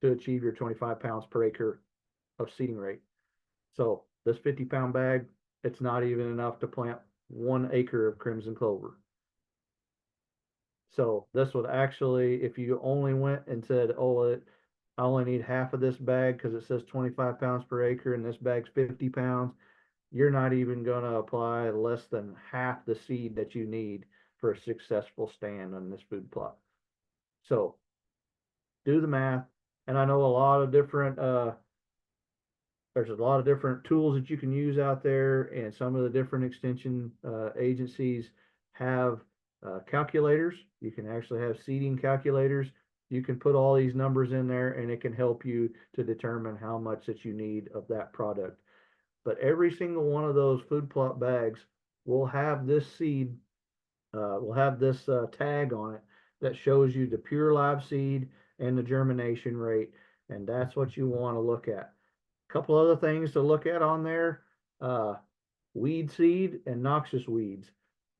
to achieve your 25 pounds per acre of seeding rate. So this 50-pound bag, it's not even enough to plant 1 acre of crimson clover. So this would actually, if you only went and said, oh, I only need half of this bag because it says 25 pounds per acre and this bag's 50 pounds, you're not even going to apply less than half the seed that you need for a successful stand on this food plot. So do the math. And I know a lot of different, there's a lot of different tools that you can use out there, and some of the different extension agencies have calculators. You can actually have seeding calculators. You can put all these numbers in there and it can help you to determine how much that you need of that product. But every single one of those food plot bags will have this seed, will have this tag on it that shows you the pure live seed and the germination rate. And that's what you want to look at. A couple other things to look at on there, weed seed and noxious weeds.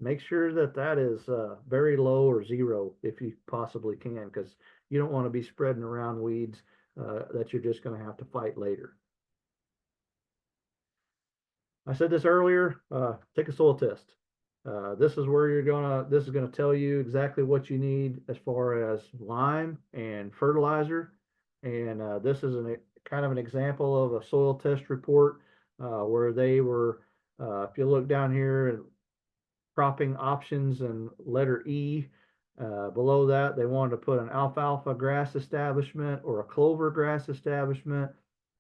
Make sure that that is very low or zero if you possibly can, because you don't want to be spreading around weeds that you're just going to have to fight later. I said this earlier, take a soil test. This is where this is gonna tell you exactly what you need as far as lime and fertilizer. And this is kind of an example of a soil test report where they were, if you look down here at cropping options and letter E, below that, they wanted to put an alfalfa grass establishment or a clover grass establishment,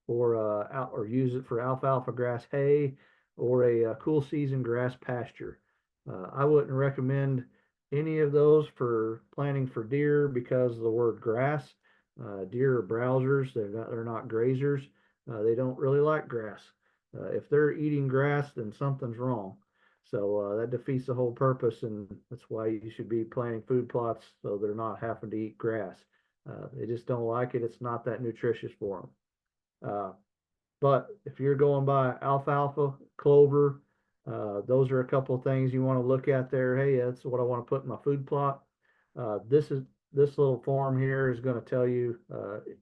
or use it for alfalfa grass hay, or a cool season grass pasture. I wouldn't recommend any of those for planting for deer because of the word grass. Deer are browsers, they're not grazers. They don't really like grass. If they're eating grass, then something's wrong. So that defeats the whole purpose, and that's why you should be planting food plots so they're not having to eat grass. They just don't like it. It's not that nutritious for them. But if you're going by alfalfa, clover, those are a couple of things you want to look at there. Hey, that's what I want to put in my food plot. This little form here is going to tell you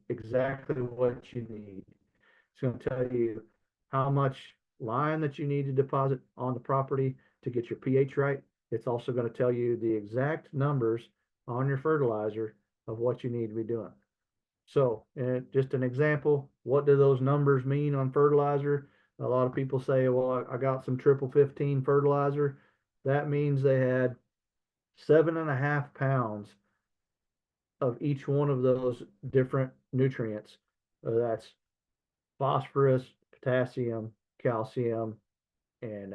exactly what you need. It's going to tell you how much lime that you need to deposit on the property to get your pH right. It's also going to tell you the exact numbers on your fertilizer of what you need to be doing. So, just an example, what do those numbers mean on fertilizer? A lot of people say, well, I got some triple 15 fertilizer. That means they had 7.5 pounds of each one of those different nutrients. That's phosphorus, potassium, calcium, and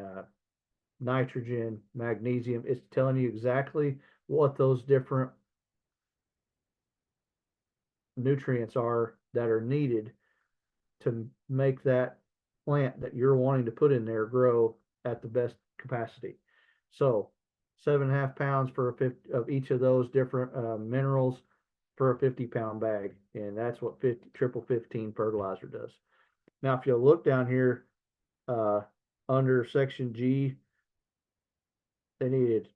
nitrogen, magnesium. It's telling you exactly what those different nutrients are that are needed to make that plant that you're wanting to put in there grow at the best capacity. So 7.5 pounds for of each of those different minerals for a 50-pound bag, and that's what triple 15 fertilizer does. Now, if you look down here under section G, they needed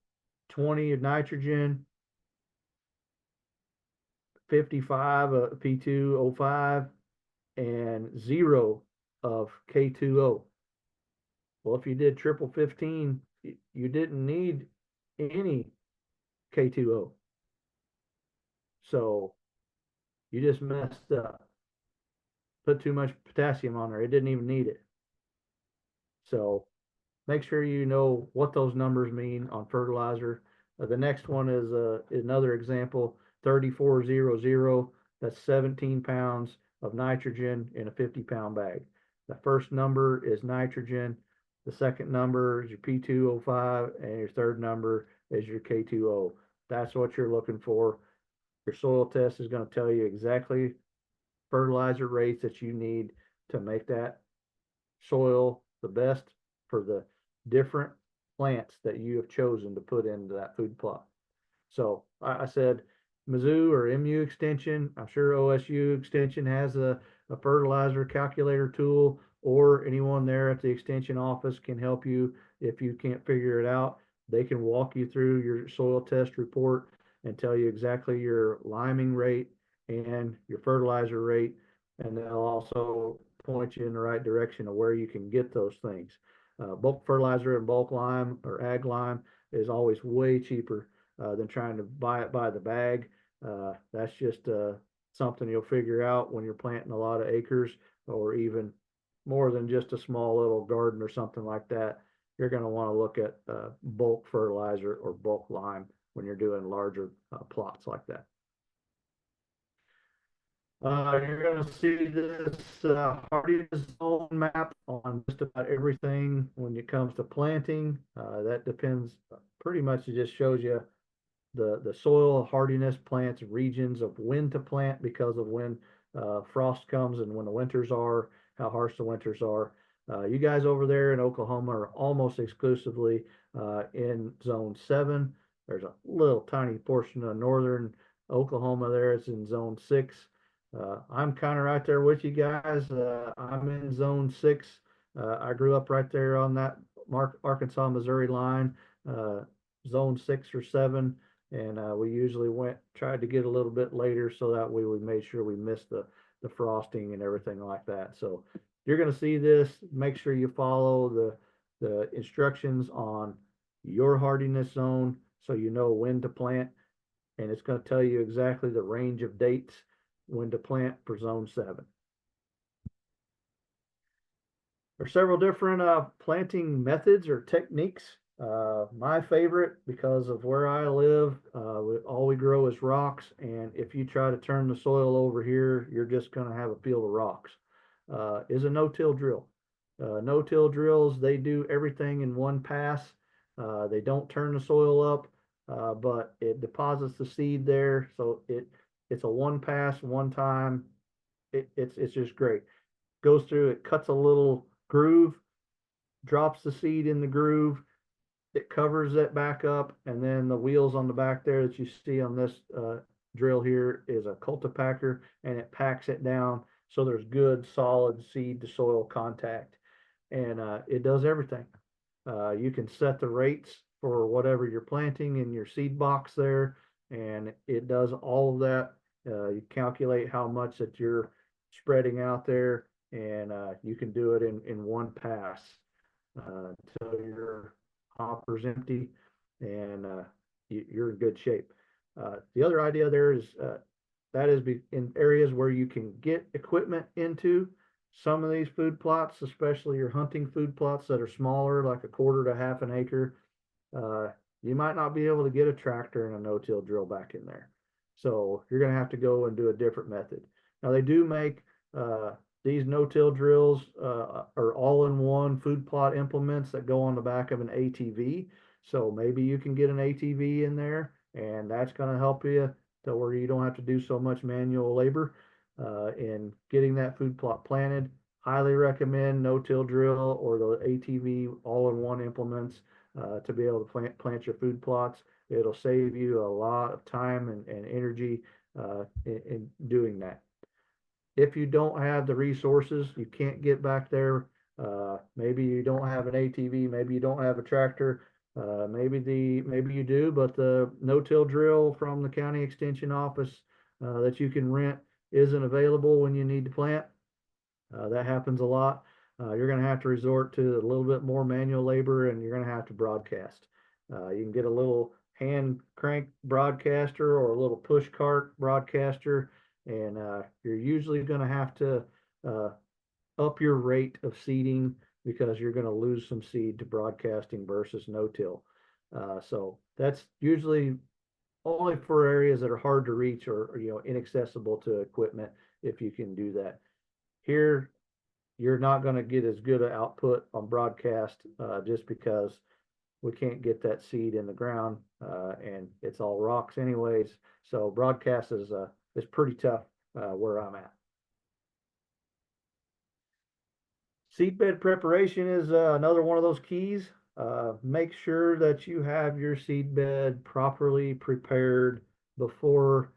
20 of nitrogen, 55 P2O5, and 0 of K2O. Well, if you did triple 15, you didn't need any K2O. So you just messed up. Put too much potassium on there. It didn't even need it. So make sure you know what those numbers mean on fertilizer. The next one is another example, 3400. That's 17 pounds of nitrogen in a 50-pound bag. The first number is nitrogen. The second number is your P2O5, and your third number is your K2O. That's what you're looking for. Your soil test is going to tell you exactly fertilizer rates that you need to make that soil the best for the different plants that you have chosen to put into that food plot. So I said Mizzou or MU Extension. I'm sure OSU Extension has a fertilizer calculator tool, or anyone there at the Extension office can help you if you can't figure it out. They can walk you through your soil test report and tell you exactly your liming rate and your fertilizer rate, and they'll also point you in the right direction of where you can get those things. Bulk fertilizer and bulk lime or ag lime is always way cheaper than trying to buy it by the bag. That's just something you'll figure out when you're planting a lot of acres, or even more than just a small little garden or something like that. You're going to want to look at bulk fertilizer or bulk lime when you're doing larger plots like that. You're going to see this hardiness zone map on just about everything when it comes to planting. That depends pretty much. It just shows you the soil hardiness, plants, regions of when to plant because of when frost comes and when the winters are, how harsh the winters are. You guys over there in Oklahoma are almost exclusively in zone 7. There's a little tiny portion of northern Oklahoma there. It's in zone 6. I'm kind of right there with you guys. I'm in zone 6. I grew up right there on that Arkansas Missouri line, zone 6 or 7, and we usually tried to get a little bit later so that way we made sure we missed the frosting and everything like that. So you're going to see this. Make sure you follow the instructions on your hardiness zone so you know when to plant, and it's going to tell you exactly the range of dates when to plant for zone 7. There's several different planting methods or techniques. My favorite, because of where I live, all we grow is rocks, and if you try to turn the soil over here, you're just going to have a field of rocks, is a no-till drill. No-till drills, they do everything in one pass. They don't turn the soil up, but it deposits the seed there, so it's a one pass, one time. It's just great. Goes through, it cuts a little groove, drops the seed in the groove, it covers it back up, and then the wheels on the back there that you see on this drill here is a cultipacker, and it packs it down so there's good solid seed to soil contact, and it does everything. You can set the rates for whatever you're planting in your seed box there, and it does all of that. You calculate how much that you're spreading out there, and you can do it in one pass until your hopper's empty, and you're in good shape. The other idea there is that is in areas where you can get equipment into. Some of these food plots, especially your hunting food plots that are smaller, like a quarter to half an acre, you might not be able to get a tractor and a no-till drill back in there. So you're going to have to go and do a different method. Now they do make these no-till drills are all-in-one food plot implements that go on the back of an ATV. So maybe you can get an ATV in there, and that's going to help you to where you don't have to do so much manual labor in getting that food plot planted. Highly recommend no-till drill or the ATV all-in-one implements to be able to plant your food plots. It'll save you a lot of time and energy in doing that. If you don't have the resources, you can't get back there. Maybe you don't have an ATV, maybe you don't have a tractor, maybe you do, but the no-till drill from the county extension office that you can rent isn't available when you need to plant. That happens a lot. you're going to have to resort to a little bit more manual labor, and you're going to have to broadcast. You can get a little hand crank broadcaster or a little push cart broadcaster, and you're usually going to have to uh, up your rate of seeding because you're going to lose some seed to broadcasting versus no-till. So that's usually only for areas that are hard to reach or inaccessible to equipment if you can do that. Here, you're not going to get as good an output on broadcast just because we can't get that seed in the ground and it's all rocks anyways. So broadcast is pretty tough where I'm at. Seedbed preparation is another one of those keys. Make sure that you have your seedbed properly prepared before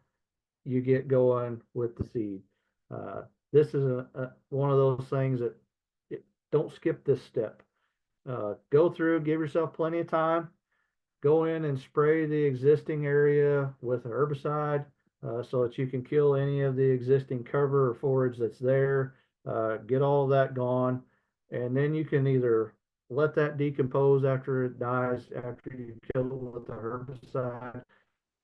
you get going with the seed. This is one of those things that don't skip this step. Go through, give yourself plenty of time. Go in and spray the existing area with an herbicide so that you can kill any of the existing cover or forage that's there. Get all of that gone, and then you can either let that decompose after it dies, after you kill it with the herbicide,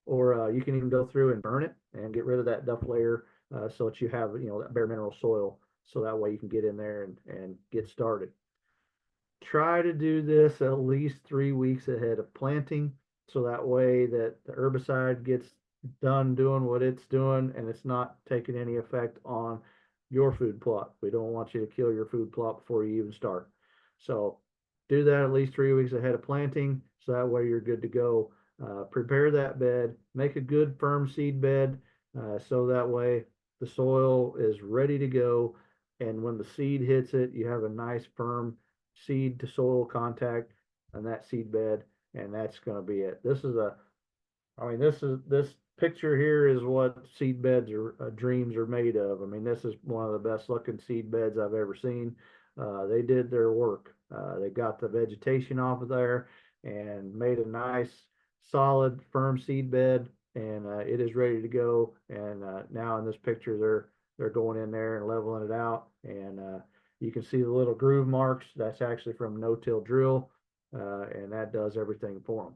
or you can even go through and burn it and get rid of that duff layer so that you have that bare mineral soil, so that way you can get in there and get started. Try to do this at least 3 weeks ahead of planting, so that way that the herbicide gets done doing what it's doing and it's not taking any effect on your food plot. We don't want you to kill your food plot before you even start. So do that at least 3 weeks ahead of planting, so that way you're good to go. Prepare that bed, make a good firm seed bed, so that way the soil is ready to go. And when the seed hits it, you have a nice firm seed to soil contact on that seed bed, and that's going to be it. This picture here is what seed beds or dreams are made of. I mean, this is one of the best looking seed beds I've ever seen. They did their work. They got the vegetation off of there and made a nice, solid, firm seed bed, and it is ready to go. And now in this picture, they're going in there and leveling it out, and you can see the little groove marks. That's actually from no-till drill, and that does everything for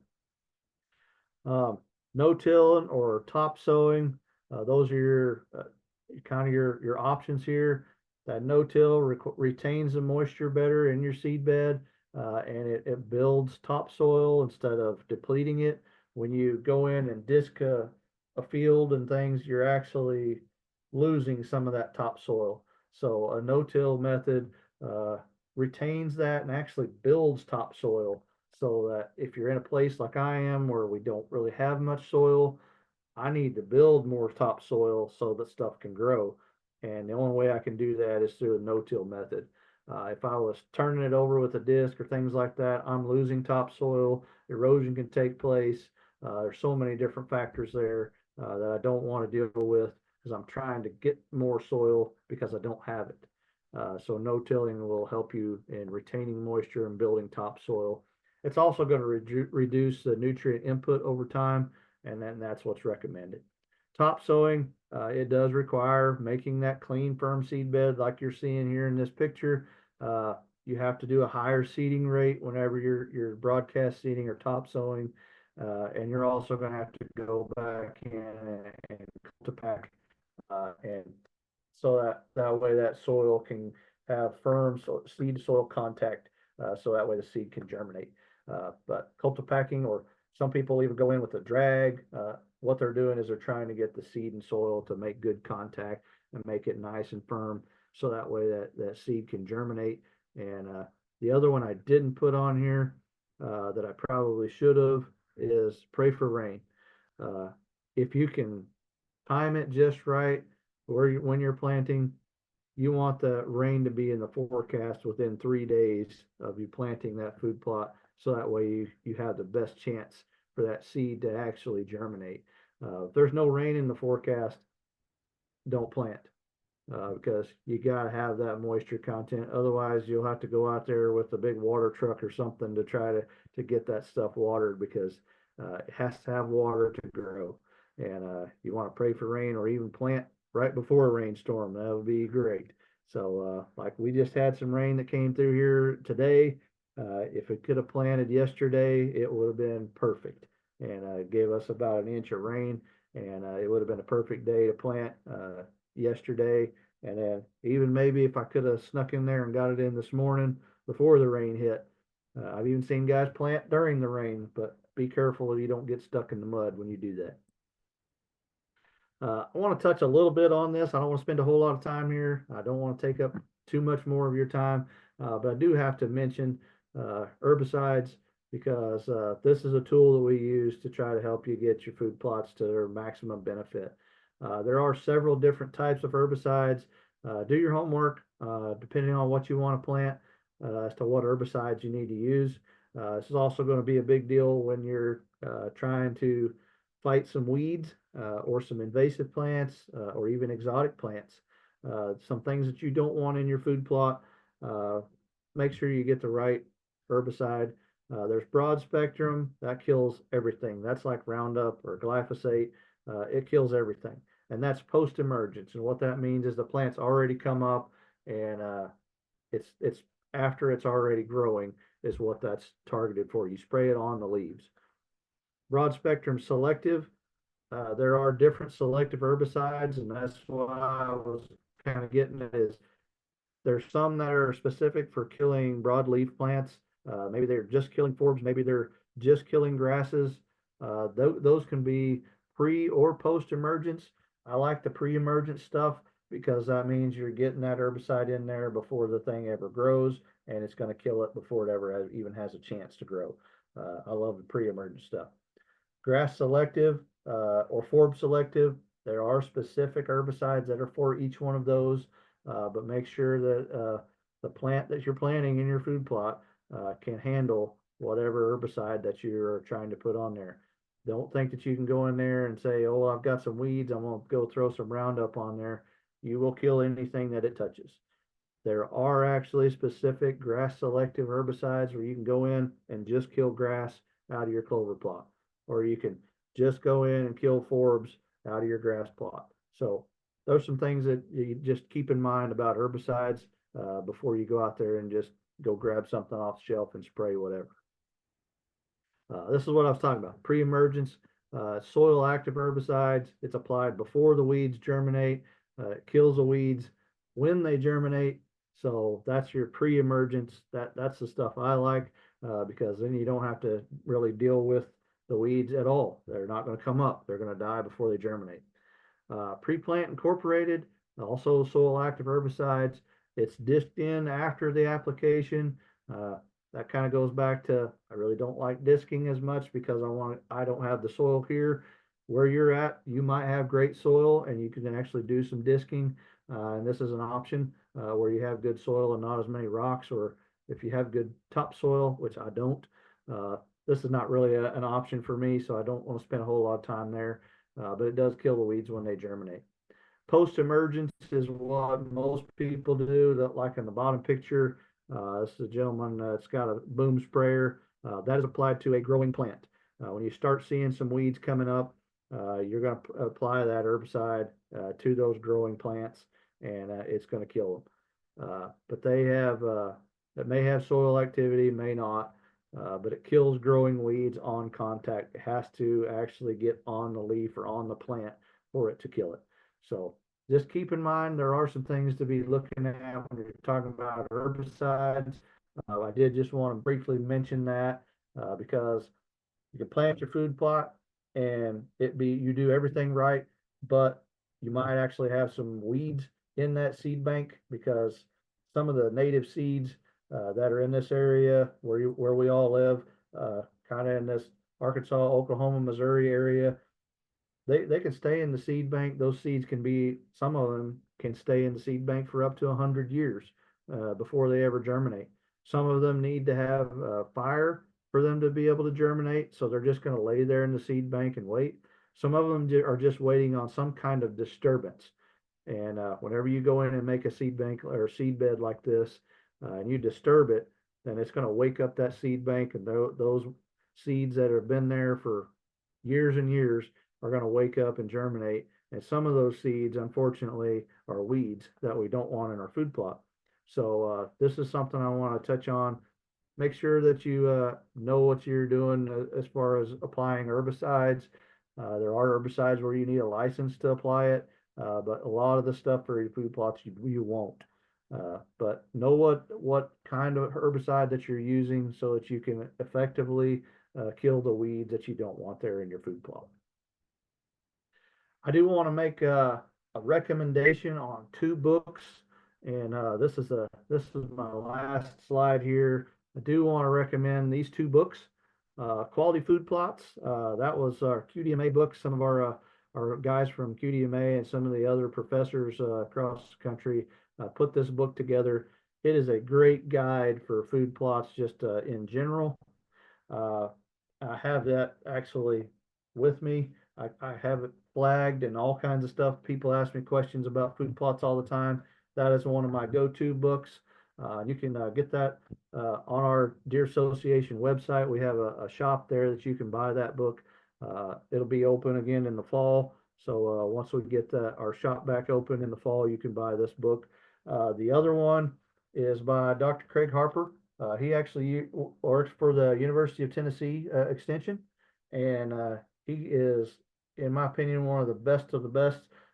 them. No-tilling or top sowing, those are your kind of your options here. That no-till retains the moisture better in your seed bed, and it builds topsoil instead of depleting it. When you go in and disc a field and things, you're actually losing some of that topsoil. So a no-till method retains that and actually builds topsoil, so that if you're in a place like I am where we don't really have much soil, I need to build more topsoil so that stuff can grow. And the only way I can do that is through a no-till method. If I was turning it over with a disc or things like that, I'm losing topsoil. Erosion can take place. There's so many different factors there that I don't want to deal with, because I'm trying to get more soil because I don't have it. So no-tilling will help you in retaining moisture and building topsoil. It's also going to reduce the nutrient input over time, and then that's what's recommended. Top sowing, it does require making that clean, firm seed bed like you're seeing here in this picture. You have to do a higher seeding rate whenever you're broadcast seeding or top sowing, and you're also going to have to go back in and cultipack, and so that way that soil can have firm seed soil contact, so that way the seed can germinate. But cultipacking, or some people even go in with a drag, what they're doing is they're trying to get the seed and soil to make good contact and make it nice and firm, so that way that seed can germinate. And the other one I didn't put on here that I probably should have is pray for rain. If you can time it just right, when you're planting, you want the rain to be in the forecast within 3 days of you planting that food plot, so that way you have the best chance for that seed to actually germinate. If there's no rain in the forecast, don't plant, because you got to have that moisture content. Otherwise, you'll have to go out there with a big water truck or something to try to get that stuff watered, because it has to have water to grow. And you want to pray for rain, or even plant right before a rainstorm. That would be great. So like we just had some rain that came through here today. If it could have planted yesterday, it would have been perfect, and gave us about an inch of rain, and it would have been a perfect day to plant yesterday. And then even maybe if I could have snuck in there and got it in this morning before the rain hit. I've even seen guys plant during the rain, but be careful you don't get stuck in the mud when you do that. I want to touch a little bit on this. I don't want to spend a whole lot of time here. I don't want to take up too much more of your time, but I do have to mention herbicides because this is a tool that we use to try to help you get your food plots to their maximum benefit. There are several different types of herbicides. Do your homework, depending on what you want to plant, as to what herbicides you need to use. This is also going to be a big deal when you're trying to fight some weeds or some invasive plants or even exotic plants. Some things that you don't want in your food plot. Make sure you get the right herbicide. There's broad spectrum that kills everything. That's like Roundup or glyphosate. It kills everything, and that's post-emergence. And what that means is the plant's already come up, and it's after it's already growing is what that's targeted for. You spray it on the leaves. Broad spectrum selective. There are different selective herbicides, and that's what I was kind of getting at is there's some that are specific for killing broadleaf plants. Maybe they're just killing forbs, maybe they're just killing grasses. Those can be pre or post emergence. I like the pre-emergent stuff because that means you're getting that herbicide in there before the thing ever grows, and it's going to kill it before it ever even has a chance to grow. I love the pre-emergent stuff. Grass selective or forb selective, there are specific herbicides that are for each one of those, but make sure that the plant that you're planting in your food plot can handle whatever herbicide that you're trying to put on there. Don't think that you can go in there and say, oh, I've got some weeds, I'm going to go throw some Roundup on there. You will kill anything that it touches. There are actually specific grass selective herbicides where you can go in and just kill grass out of your clover plot, or you can just go in and kill forbs out of your grass plot. So those are some things that you just keep in mind about herbicides before you go out there and just go grab something off the shelf and spray whatever. This is what I was talking about. Pre-emergence, soil active herbicides. It's applied before the weeds germinate. It kills the weeds when they germinate. So that's your pre-emergence. That's the stuff I like because then you don't have to really deal with the weeds at all. They're not going to come up. They're going to die before they germinate. Pre-plant incorporated, also soil active herbicides. It's disked in after the application. That kind of goes back to I really don't like disking as much because I don't have the soil here. Where you're at, you might have great soil and you can actually do some disking. And this is an option where you have good soil and not as many rocks, or if you have good topsoil, which I don't, this is not really an option for me, so I don't want to spend a whole lot of time there, but it does kill the weeds when they germinate. Post-emergence is what most people do, that like in the bottom picture, this is a gentleman that's got a boom sprayer that is applied to a growing plant. When you start seeing some weeds coming up, you're going to apply that herbicide to those growing plants, and it's going to kill them. But they have, it may have soil activity, may not, but it kills growing weeds on contact. It has to actually get on the leaf or on the plant for it to kill it. So just keep in mind, there are some things to be looking at when you're talking about herbicides. I did just want to briefly mention that because you can plant your food plot and you do everything right, but you might actually have some weeds in that seed bank because some of the native seeds that are in this area where we all live, kind of in this Arkansas, Oklahoma, Missouri area, they can stay in the seed bank. Those seeds can be, some of them can stay in the seed bank for up to 100 years before they ever germinate. Some of them need to have fire for them to be able to germinate, so they're just going to lay there in the seed bank and wait. Some of them are just waiting on some kind of disturbance. And whenever you go in and make a seed bank or a seed bed like this, and you disturb it, then it's going to wake up that seed bank, and those seeds that have been there for years and years are going to wake up and germinate, And some of those seeds, unfortunately, are weeds that we don't want in our food plot. So this is something I want to touch on. Make sure that you know what you're doing as far as applying herbicides. There are herbicides where you need a license to apply it, but a lot of the stuff for your food plots you won't. But know what kind of herbicide that you're using so that you can effectively kill the weeds that you don't want there in your food plot. I do want to make a recommendation on two books, and this is my last slide here. I do want to recommend these two books, Quality Food Plots. That was our QDMA book. Some of our guys from QDMA and some of the other professors across the country put this book together. It is a great guide for food plots just in general. Uh, I have that actually with me. I have it flagged and all kinds of stuff. People ask me questions about food plots all the time. That is one of my go-to books. You can get that on our Deer Association website. We have a shop there that you can buy that book. It'll be open again in the fall. So once we get our shop back open in the fall, you can buy this book. The other one is by Dr. Craig Harper. He actually works for the University of Tennessee Extension, and he is, in my opinion, one of the best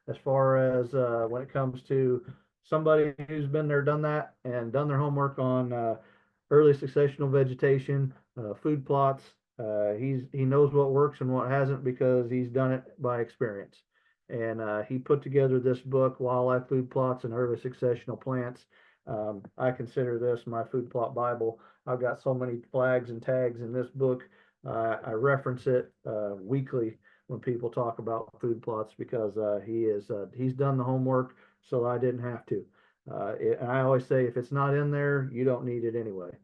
as far as when it comes to somebody who's been there, done that, and done their homework on early successional vegetation, food plots. He knows what works and what hasn't because he's done it by experience. And he put together this book, Wildlife Food Plots and Early Successional Plants. I consider this my food plot Bible. I've got so many flags and tags in this book. I reference it weekly when people talk about food plots because he's done the homework, so I didn't have to. And I always say if it's not in there, you don't need it anyway.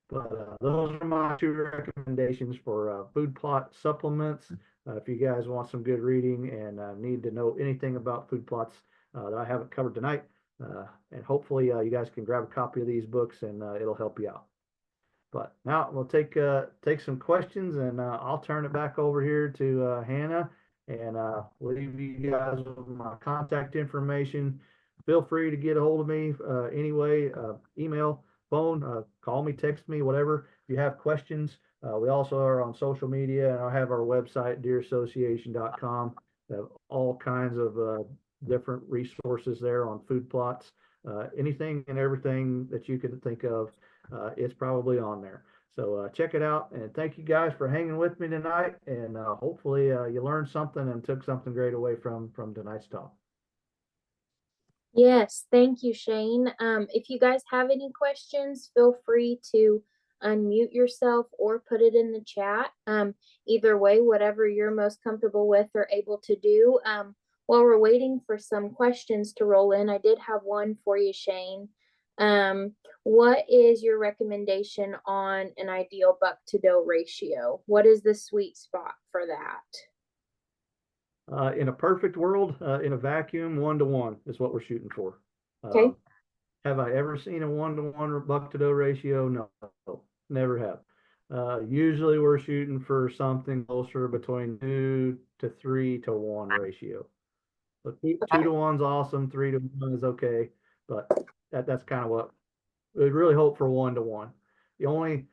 But those are my two recommendations for food plot supplements. If you guys want some good reading and need to know anything about food plots that I haven't covered tonight, and hopefully you guys can grab a copy of these books and it'll help you out. But now we'll take some questions, and I'll turn it back over here to Hannah, and leave you guys with my contact information. Feel free to get a hold of me anyway, email, phone, call me, text me, whatever. If you have questions, we also are on social media, and I have our website, deerassociation.com. Have all kinds of different resources there on food plots. Anything and everything that you could think of, it's probably on there. So check it out, and thank you guys for hanging with me tonight, and hopefully you learned something and took something great away from tonight's talk. Yes, thank you, Shane. If you guys have any questions, feel free to unmute yourself or put it in the chat. Either way, whatever you're most comfortable with or able to do. While we're waiting for some questions to roll in, I did have one for you, Shane. What is your recommendation on an ideal buck to doe ratio? What is the sweet spot for that? In a perfect world, in a vacuum, 1-to-1 is what we're shooting for. Okay. Have I ever seen a 1-to-1 buck to doe ratio? No, never have. Usually we're shooting for something closer between 2 to 3 to 1 ratio. But 2-to-1's awesome, 3-to-1 is okay, but that's kind of what we really hope for. 1-to-1. The only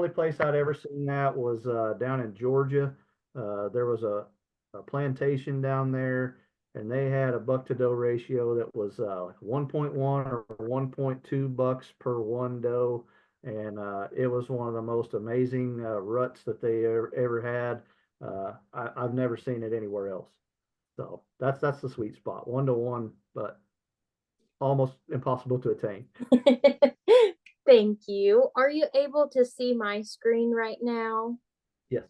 place I'd ever seen that was down in Georgia. There was a plantation down there, and they had a buck to doe ratio that was 1.1 or 1.2 bucks per one doe, and it was one of the most amazing ruts that they ever had. I've never seen it anywhere else. So that's the sweet spot, 1-to-1, but almost impossible to attain. Thank you. Are you able to see my screen right now? Yes.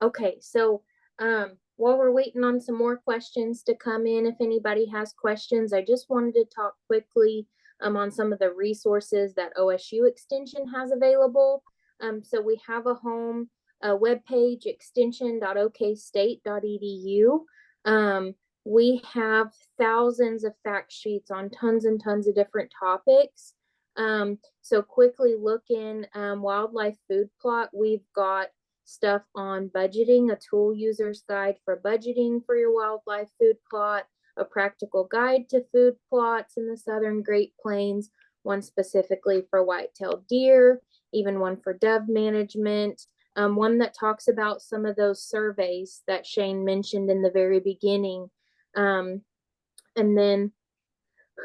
Okay, so while we're waiting on some more questions to come in, if anybody has questions, I just wanted to talk quickly on some of the resources that OSU Extension has available. So we have a webpage, extension.okstate.edu. We have thousands of fact sheets on tons and tons of different topics. So quickly look in wildlife food plot. We've got stuff on budgeting, a tool user's guide for budgeting for your wildlife food plot, a practical guide to food plots in the southern Great Plains, one specifically for white-tailed deer, even one for dove management, one that talks about some of those surveys that Shane mentioned in the very beginning. And then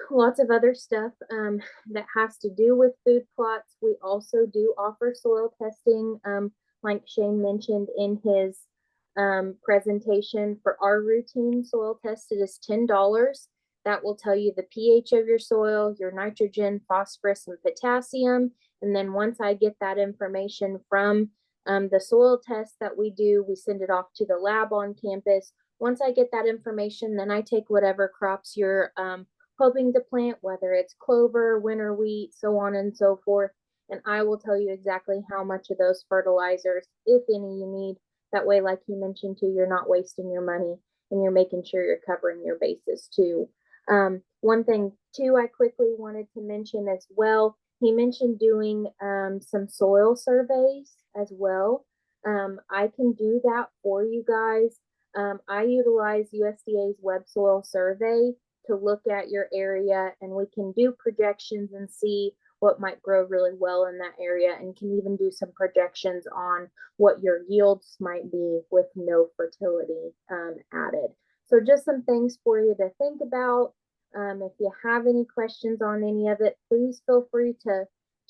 lots of other stuff that has to do with food plots. We also do offer soil testing, like Shane mentioned in his presentation. For our routine soil test, it is $10. That will tell you the pH of your soil, your nitrogen, phosphorus, and potassium. And then once I get that information from the soil test that we do, we send it off to the lab on campus. Once I get that information, then I take whatever crops you're hoping to plant, whether it's clover, winter wheat, so on and so forth. And I will tell you exactly how much of those fertilizers, if any, you need. That way, like he mentioned too, you're not wasting your money and you're making sure you're covering your bases too. One thing too, I quickly wanted to mention as well, he mentioned doing some soil surveys as well. I can do that for you guys. I utilize USDA's web soil survey to look at your area, and we can do projections and see what might grow really well in that area, and can even do some projections on what your yields might be with no fertility added. So just some things for you to think about. If you have any questions on any of it, please feel free to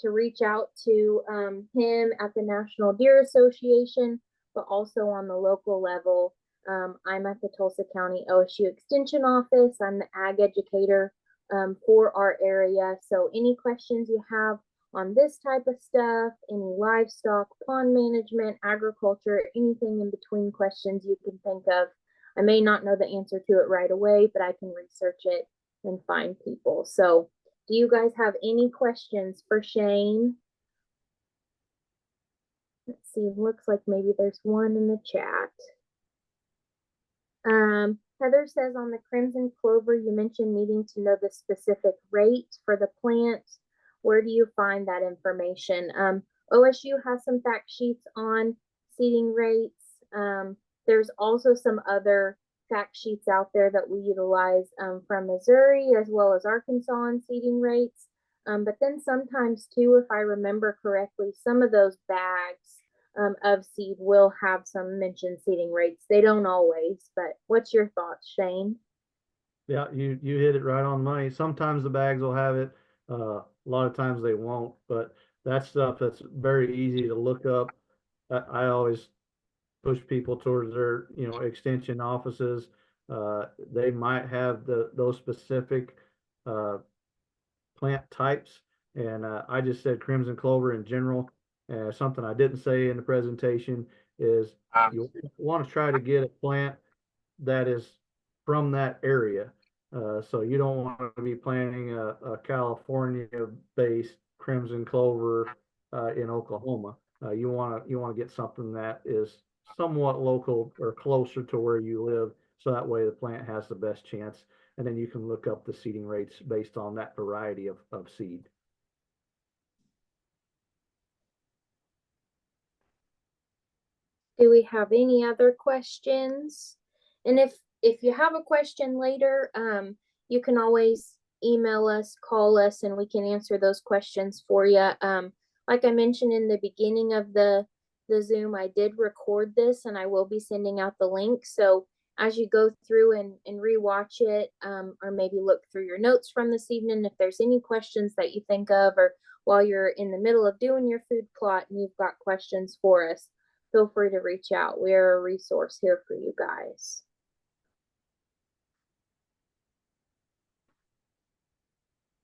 reach out to him at the National Deer Association, but also on the local level. I'm at the Tulsa County OSU Extension office. I'm the ag educator for our area. So any questions you have on this type of stuff, any livestock, pond management, agriculture, anything in between questions you can think of. I may not know the answer to it right away, but I can research it and find people. So do you guys have any questions for Shane? Let's see, looks like maybe there's one in the chat. Heather says on the crimson clover, you mentioned needing to know the specific rate for the plant. Where do you find that information? OSU has some fact sheets on seeding rates. There's also some other fact sheets out there that we utilize from Missouri as well as Arkansas on seeding rates. But then sometimes too, if I remember correctly, some of those bags of seed will have some mentioned seeding rates. They don't always, but what's your thoughts, Shane? Yeah, you hit it right on the money. Sometimes the bags will have it. A lot of times they won't, but that's stuff that's very easy to look up. I always push people towards their, extension offices. They might have those specific plant types, and I just said crimson clover in general. Something I didn't say in the presentation is you want to try to get a plant that is from that area. So you don't want to be planting a California-based crimson clover in Oklahoma. You want to get something that is somewhat local or closer to where you live, so that way the plant has the best chance. And then you can look up the seeding rates based on that variety of seed. Do we have any other questions? And if you have a question later, you can always email us, call us, and we can answer those questions for you. Like I mentioned in the beginning of the Zoom, I did record this and I will be sending out the link. So as you go through and rewatch it, or maybe look through your notes from this evening, if there's any questions that you think of, or while you're in the middle of doing your food plot and you've got questions for us, feel free to reach out. We're a resource here for you guys.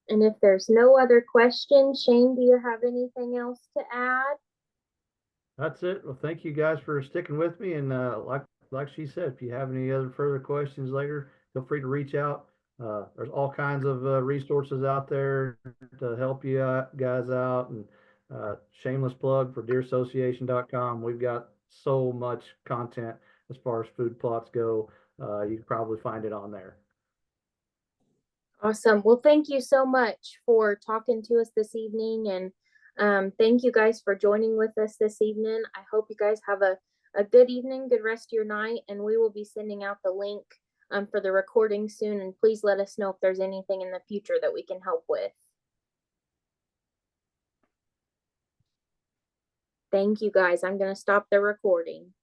And if there's no other questions, Shane, do you have anything else to add? That's it. Well, thank you guys for sticking with me. And like she said, if you have any other further questions later, feel free to reach out. There's all kinds of resources out there to help you guys out. And shameless plug for deerassociation.com. We've got so much content as far as food plots go. You can probably find it on there. Awesome. Well, thank you so much for talking to us this evening and Thank you guys for joining with us this evening. I hope you guys have a good evening, good rest of your night, and we will be sending out the link for the recording soon. And please let us know if there's anything in the future that we can help with. Thank you guys. I'm going to stop the recording.